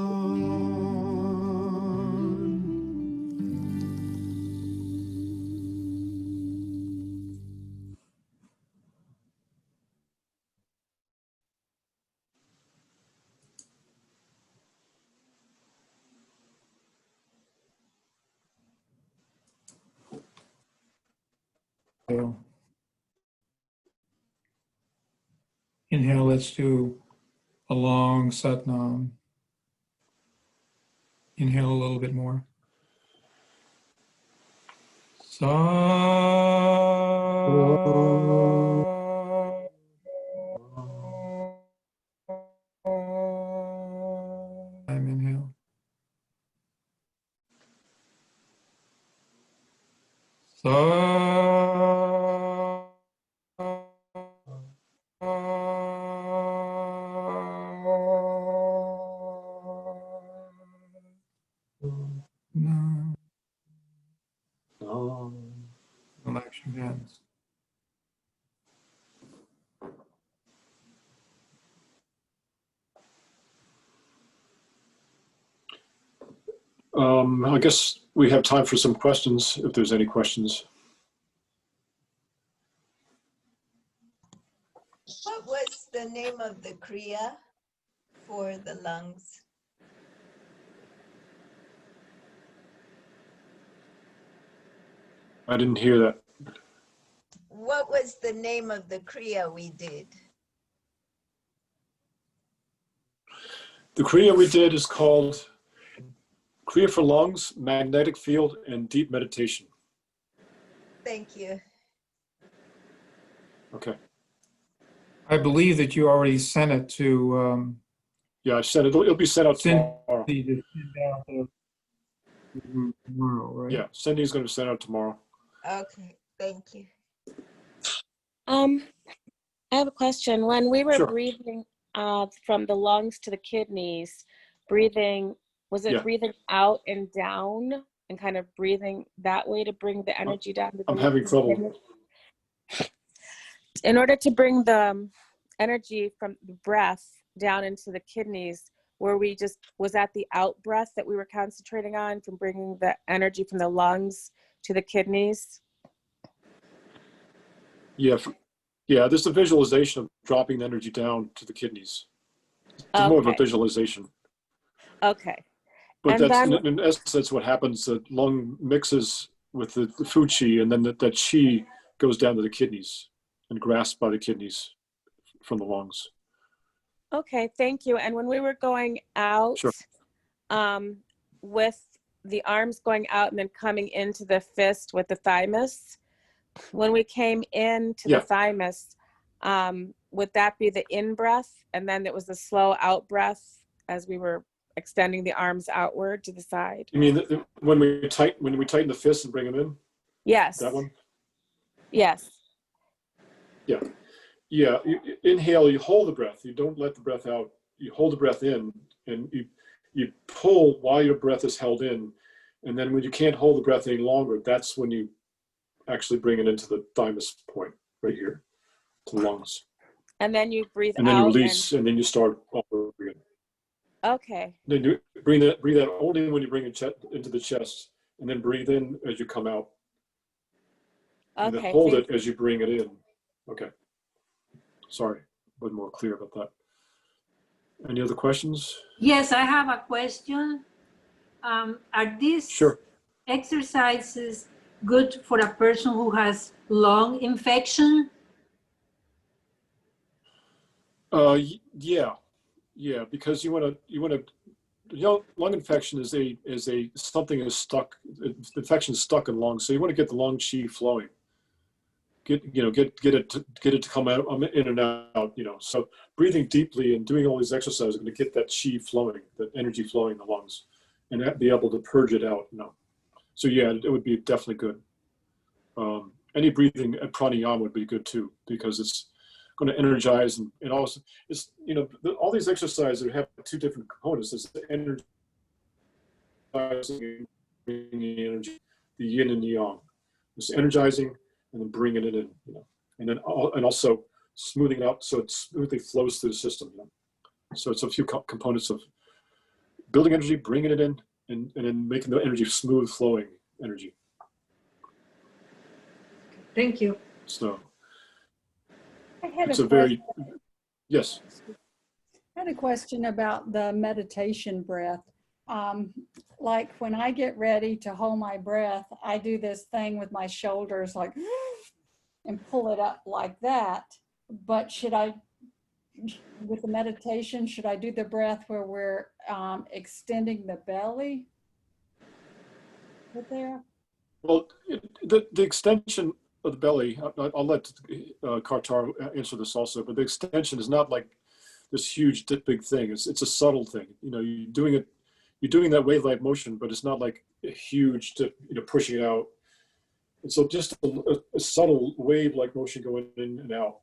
Inhale, let's do a long Satnam. Inhale a little bit more. Inhale. No. Relax your hands. I guess we have time for some questions, if there's any questions. What was the name of the Kriya for the lungs? I didn't hear that. What was the name of the Kriya we did? The Kriya we did is called Kriya for Lungs, Magnetic Field, and Deep Meditation. Thank you. Okay. I believe that you already sent it to Yeah, I said it'll be sent out tomorrow. Cindy to send out tomorrow, right? Yeah, Cindy's going to send out tomorrow. Okay, thank you. I have a question. When we were Sure. breathing from the lungs to the kidneys, breathing, was it Yeah. breathing out and down and kind of breathing that way to bring the energy down to the I'm having trouble. kidneys? In order to bring the energy from the breath down into the kidneys, was that the out breath that we were concentrating on from bringing the energy from the lungs to the kidneys? Yeah, there's a visualization of dropping the energy down to the kidneys. It's more of a Okay. visualization. Okay. But And that's, then- in essence, that's what happens. The lung mixes with the food chi, and then that chi goes down to the kidneys and grasped by the kidneys from the lungs. Okay, thank you. And when we were going out, Sure. with the arms going out and then coming into the fist with the thymus, when we came into Yeah. the thymus, would that be the in breath? And then it was the slow out breath as we were extending the arms outward to the side. You mean when we tighten the fists and bring them in? Yes. That one? Yes. Yeah. Yeah. You inhale, you hold the breath. You don't let the breath out. You hold the breath in, and you pull while your breath is held in. And then when you can't hold the breath any longer, that's when you actually bring it into the thymus point right here, to the lungs. And then you breathe And then out. you release, and then you start all over again. Okay. Then you breathe out only when you bring it into the chest, and then breathe in as you come out. And Okay. then hold it as you bring it in. Okay. Sorry, wasn't more clear about that. Any other questions? Yes, I have a question. Are these Sure. exercises good for a person who has lung infection? Yeah, because you want to, lung infection is something is stuck. Infection is stuck in lungs, so you want to get the lung qi flowing. Get it to come out in and out. So breathing deeply and doing all these exercises are going to get that qi flowing, that energy flowing in the lungs, and be able to purge it out. So yeah, it would be definitely good. Any breathing at pranayama would be good too, because it's going to energize and also it's all these exercises have two different components. It's the energizing the energy, the yin and the yang. It's energizing and then bringing it in, and then also smoothing it out so it smoothly flows through the system. So it's a few components of building energy, bringing it in, and then making the energy smooth flowing energy. Thank you. So I had it's a a very, question. yes. I had a question about the meditation breath. Like when I get ready to hold my breath, I do this thing with my shoulders, like, and pull it up like that. But with the meditation, should I do the breath where we're extending the belly? Right there? Well, the extension of the belly, I'll let Kartar answer this also, but the extension is not like this huge big thing. It's a subtle thing. You're doing that wave-like motion, but it's not like a huge, pushing it out. And so just a subtle wave-like motion going in and out,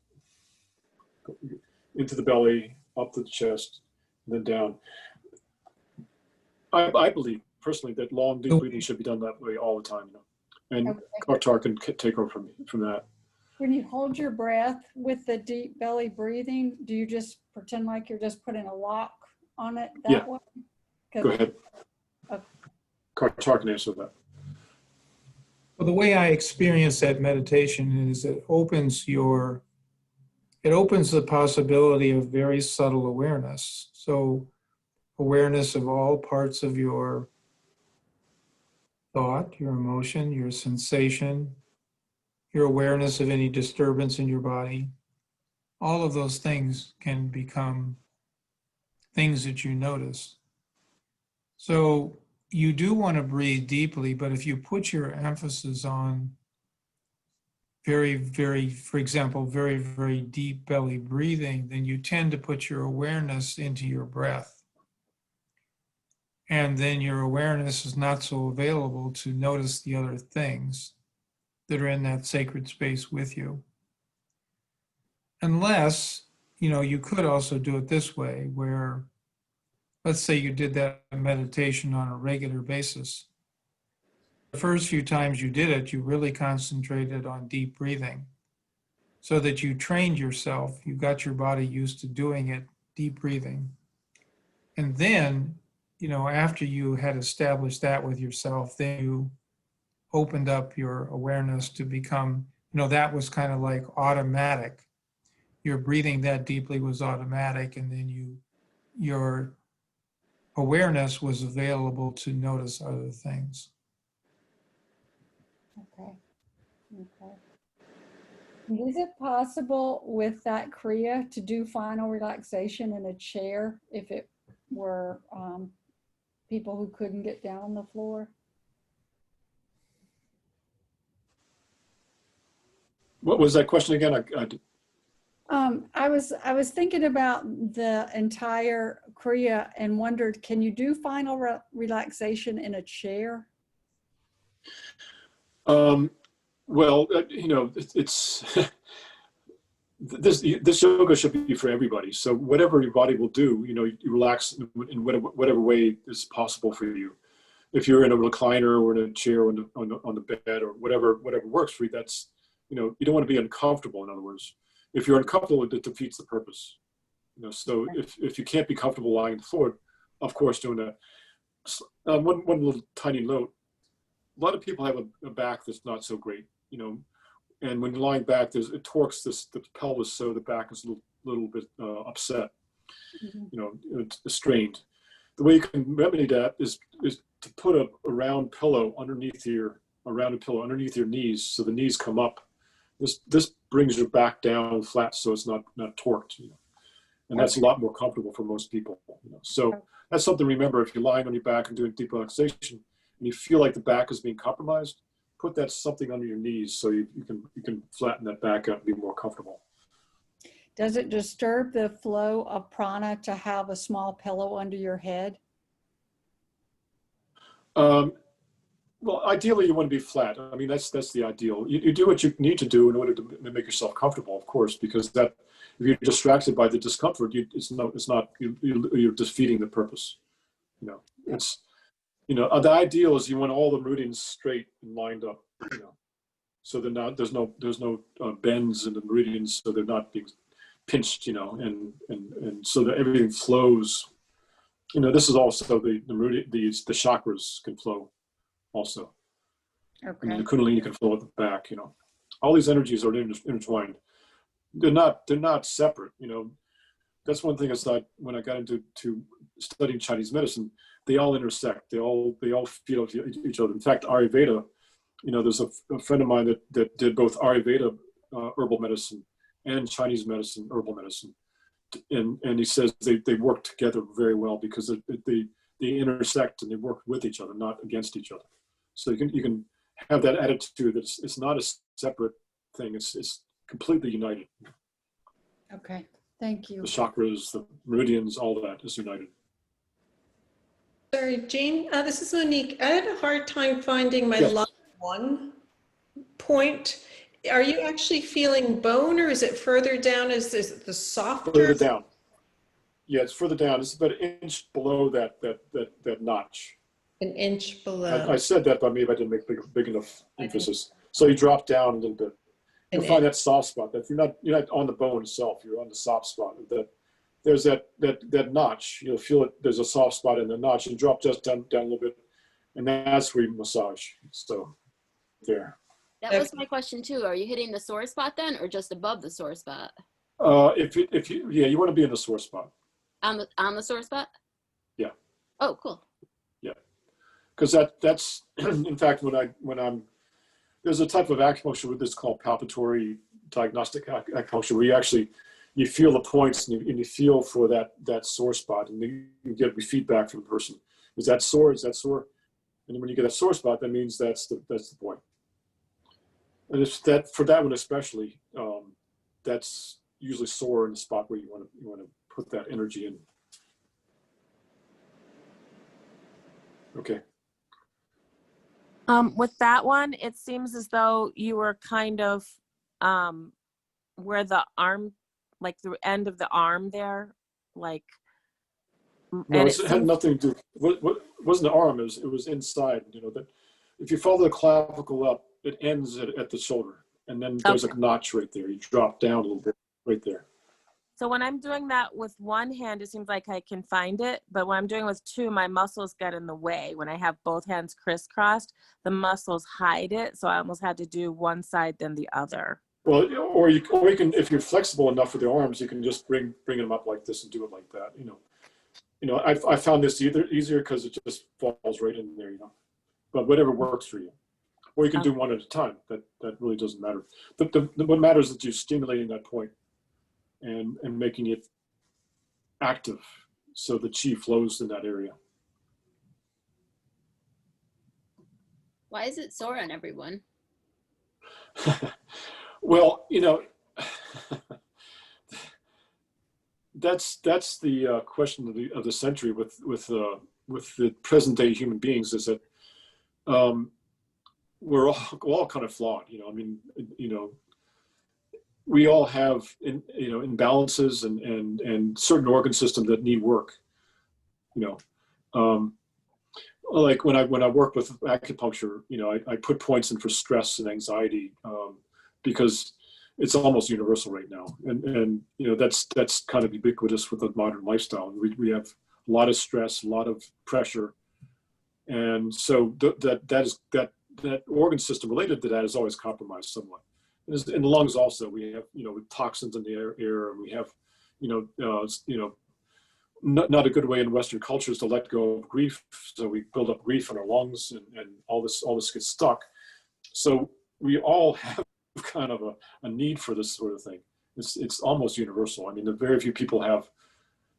into the belly, up to the chest, and then down. I believe personally that long deep breathing should be done that way all the time. And Okay. Kartar can take over from that. When you hold your breath with the deep belly breathing, do you just pretend like you're just putting a lock on it that way? Go ahead. Okay. Kartar can answer that. Well, the way I experience that meditation is it opens the possibility of very subtle awareness. So awareness of all parts of your thought, your emotion, your sensation, your awareness of any disturbance in your body. All of those things can become things that you notice. So you do want to breathe deeply, but if you put your emphasis on very, very, for example, very, very deep belly breathing, then you tend to put your awareness into your breath. And then your awareness is not so available to notice the other things that are in that sacred space with you. Unless, you could also do it this way, where, let's say you did that meditation on a regular basis. The first few times you did it, you really concentrated on deep breathing so that you trained yourself, you got your body used to doing it, deep breathing. And then, after you had established that with yourself, then you opened up your awareness to become, that was kind of like automatic. Your breathing that deeply was automatic, and then your awareness was available to notice other things. Okay. Is it possible with that Kriya to do final relaxation in a chair if it were people who couldn't get down on the floor? What was that question again? I was thinking about the entire Kriya and wondered, can you do final relaxation in a chair? Well, you know, it's this yoga should be for everybody. So whatever your body will do, you know, you relax in whatever way is possible for you. If you're in a recliner or in a chair or on the bed or whatever works for you, that's, you know, you don't want to be uncomfortable. In other words, if you're uncomfortable, it defeats the purpose. You know, so if you can't be comfortable lying on the floor, of course, doing that. One little tiny note: a lot of people have a back that's not so great, you know, and when you're lying back, it torques the pelvis, so the back is a little bit upset, you know, it's strained. The way you can remedy that is to put a round pillow underneath your knees, so the knees come up. This brings your back down flat, so it's not torqued, you know, and that's a lot more comfortable for most people. You know? So that's something to remember. If you're lying on your back and doing deep relaxation, and you feel like the back is being compromised, put that something under your knees so you can flatten that back out and be more comfortable. Does it disturb the flow of prana to have a small pillow under your head? Well, ideally you want to be flat. I mean, that's the ideal. You do what you need to do in order to make yourself comfortable, of course, because that if you're distracted by the discomfort, you're defeating the purpose. You know, it's, you know, the ideal is you want all the meridians straight and lined up. You know, so there's no bends in the meridians, so they're not being pinched. You know, and so that everything flows. You know, this is also the chakras can flow also. Okay. I mean, the Kundalini can flow at the back, you know. All these energies are intertwined. They're not separate, you know. That's one thing I when I got into studying Chinese medicine, they all intersect. They all feed off each other. In fact, Ayurveda, you know, there's a friend of mine that did both Ayurveda herbal medicine and Chinese medicine herbal medicine. And he says they work together very well because they intersect and they work with each other, not against each other. So you can have that attitude that it's not a separate thing. It's completely united. Okay, thank you. The chakras, the meridians, all that is united. Sorry, Jean, this is Monique. I had a hard time finding my Yes. line 1 point. Are you actually feeling bone, or is it further down? Is this the softer? Further down. Yeah, it's further down. It's about an inch below that notch. An inch below. I said that, but maybe I didn't make big enough emphasis. So you drop down a little bit. You'll find that soft spot. That you're not on the bone itself. You're on the soft spot. There's that notch. You'll feel it. There's a soft spot in the notch. You drop just down a little bit, and that's where you massage. So there. That was my question too. Are you hitting the sore spot then, or just above the sore spot? If you want to be in the sore spot. On the sore spot? Yeah. Oh, cool. Yeah, because that's in fact when I'm there's a type of acupuncture that's called palpatory diagnostic acupuncture where you feel the points and you feel for that sore spot, and you get feedback from the person. Is that sore? Is that sore? And when you get that sore spot, that means that's the point. And it's for that one especially, that's usually sore in the spot where you want to put that energy in. Okay. With that one, it seems as though you were kind of where the arm, like the end of the arm there, like. No, it had nothing to do. What wasn't the arm? It was inside. You know that if you follow the clavicle up, it ends at the shoulder, and then there's a notch right there. You drop down a little bit right there. So when I'm doing that with one hand, it seems like I can find it. But when I'm doing with two, my muscles get in the way. When I have both hands crisscrossed, the muscles hide it. So I almost had to do one side then the other. Well, or you can, if you're flexible enough with the arms, you can just bring them up like this and do it like that. You know, I found this easier because it just falls right in there. You know, but whatever works for you. Or you can do one at a time. That really doesn't matter. What matters is that you're stimulating that point and making it active so the chi flows in that area. Why is it sore on everyone? Well, you know, that's the question of the century with the present day human beings, is that we're all kind of flawed. I mean, we all have imbalances and certain organ systems that need work. Like when I work with acupuncture, I put points in for stress and anxiety, because it's almost universal right now, and that's kind of ubiquitous with the modern lifestyle. We have a lot of stress, a lot of pressure, and so that organ system related to that is always compromised somewhat. In the lungs also, we have toxins in the air, and we have not a good way in Western cultures to let go of grief. So we build up grief in our lungs, and all this gets stuck. So we all have kind of a need for this sort of thing. It's almost universal. I mean, the very few people have,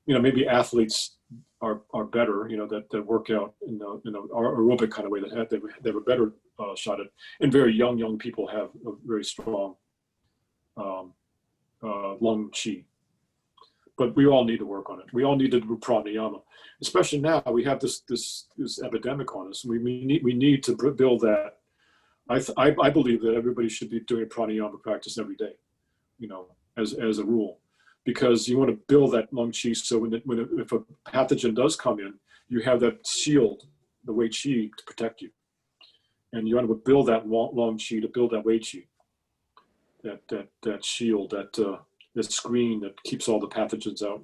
maybe athletes are better, that work out in an aerobic kind of way, that they have a better shot at. And very young people have a very strong lung chi. But we all need to work on it. We all need to do pranayama, especially now. We have this epidemic on us. We need to build that. I believe that everybody should be doing pranayama practice every day, as a rule, because you want to build that lung chi. So if a pathogen does come in, you have that shield, the wei chi, to protect you, and you want to build that lung chi to build that wei chi, that shield, that screen that keeps all the pathogens out.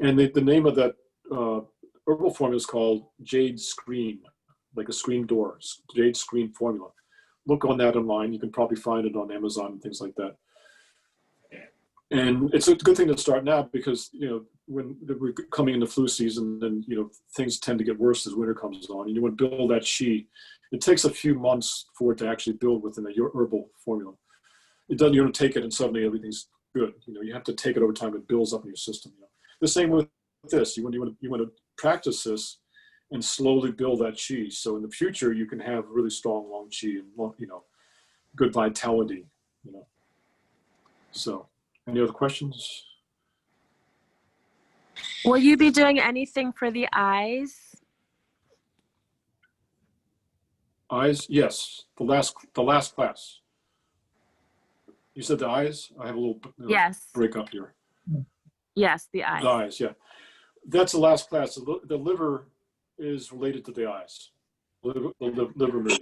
And the name of that herbal formula is called Jade Screen, like a screen door, Jade Screen formula. Look on that online. You can probably find it on Amazon and things like that. And it's a good thing to start now, because when we're coming into flu season, and things tend to get worse as winter comes on, and you want to build that chi. It takes a few months for it to actually build within a herbal formula. It doesn't, you don't take it and suddenly everything's good. You have to take it over time. It builds up in your system. The same with this. You want to practice this and slowly build that chi. So in the future, you can have really strong lung chi and good vitality. So, any other questions? Will you be doing anything for the eyes? Eyes, yes. The last class. You said the eyes? I have a little Yes. break up here. Yes, the eyes. The eyes, yeah. That's the last class. The liver is related to the eyes, the liver meridian.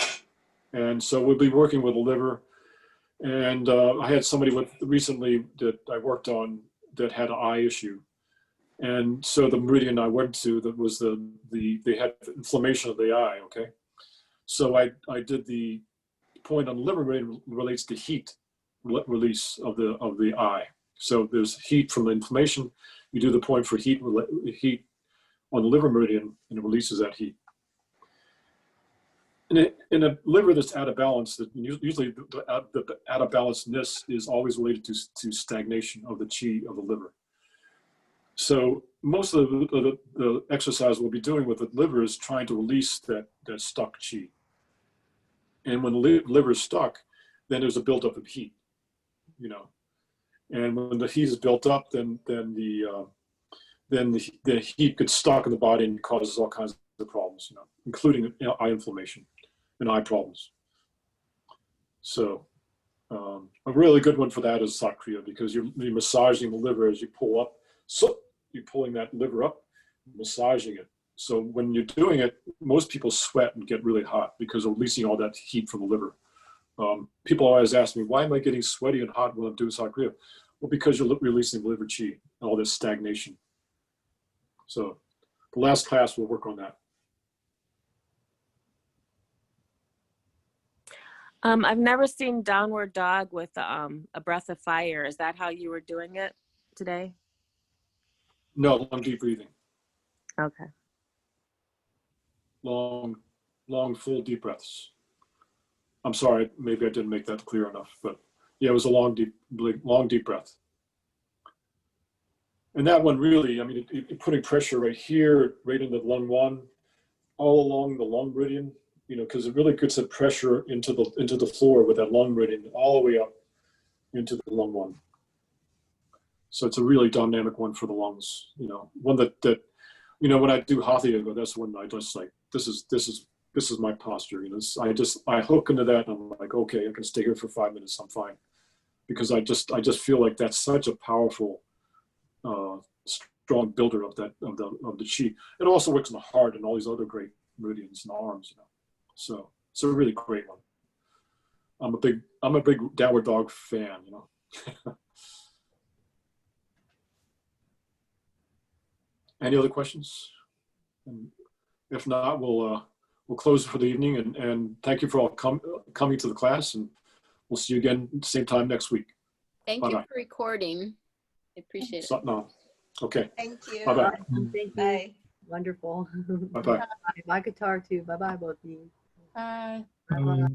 And so we'll be working with the liver. And I had somebody recently that I worked on that had an eye issue. And so the meridian I went to, that was they had inflammation of the eye, okay? So I did the point on the liver meridian relates to heat release of the eye. So there's heat from the inflammation. You do the point for heat on the liver meridian, and it releases that heat. In a liver that's out of balance, usually the out of balanceness is always related to stagnation of the chi of the liver. So most of the exercise we'll be doing with the liver is trying to release that stuck chi. And when the liver is stuck, then there's a buildup of heat, And when the heat is built up, then the heat gets stuck in the body and causes all kinds of problems, including eye inflammation and eye problems. So a really good one for that is Sakriya, because you're massaging the liver as you pull up. So you're pulling that liver up, massaging it. So when you're doing it, most people sweat and get really hot because they're releasing all that heat from the liver. People always ask me, why am I getting sweaty and hot when I'm doing Sakriya? Well, because you're releasing liver chi, all this stagnation. So the last class we'll work on that. I've never seen downward dog with a breath of fire. Is that how you were doing it today? No, long deep breathing. Okay. Long, full deep breaths. I'm sorry, maybe I didn't make that clear enough, but yeah, it was a long deep breath. And that one really, I mean, putting pressure right here, right in the lung one, all along the lung meridian, because it really puts the pressure into the floor with that lung meridian all the way up into the lung one. So it's a really dynamic one for the lungs. You know, one that you know, when I do hatha yoga, that's when I just like, this is my posture. You know, I hook into that, and I'm like, okay, I can stay here for 5 minutes. I'm fine, because I just feel like that's such a powerful, strong builder of the chi. It also works in the heart and all these other great meridians in the arms. You know, so it's a really great one. I'm a big downward dog fan. You know. Any other questions? And if not, we'll close for the evening, and thank you for all coming to the class, and we'll see you again same time next week. Thank Bye-bye. you for recording. I appreciate it. No. Okay. Thank you. Bye-bye. Thank you. Bye. Wonderful. Bye-bye. My guitar too. Bye-bye, both of you. Bye. Bye-bye.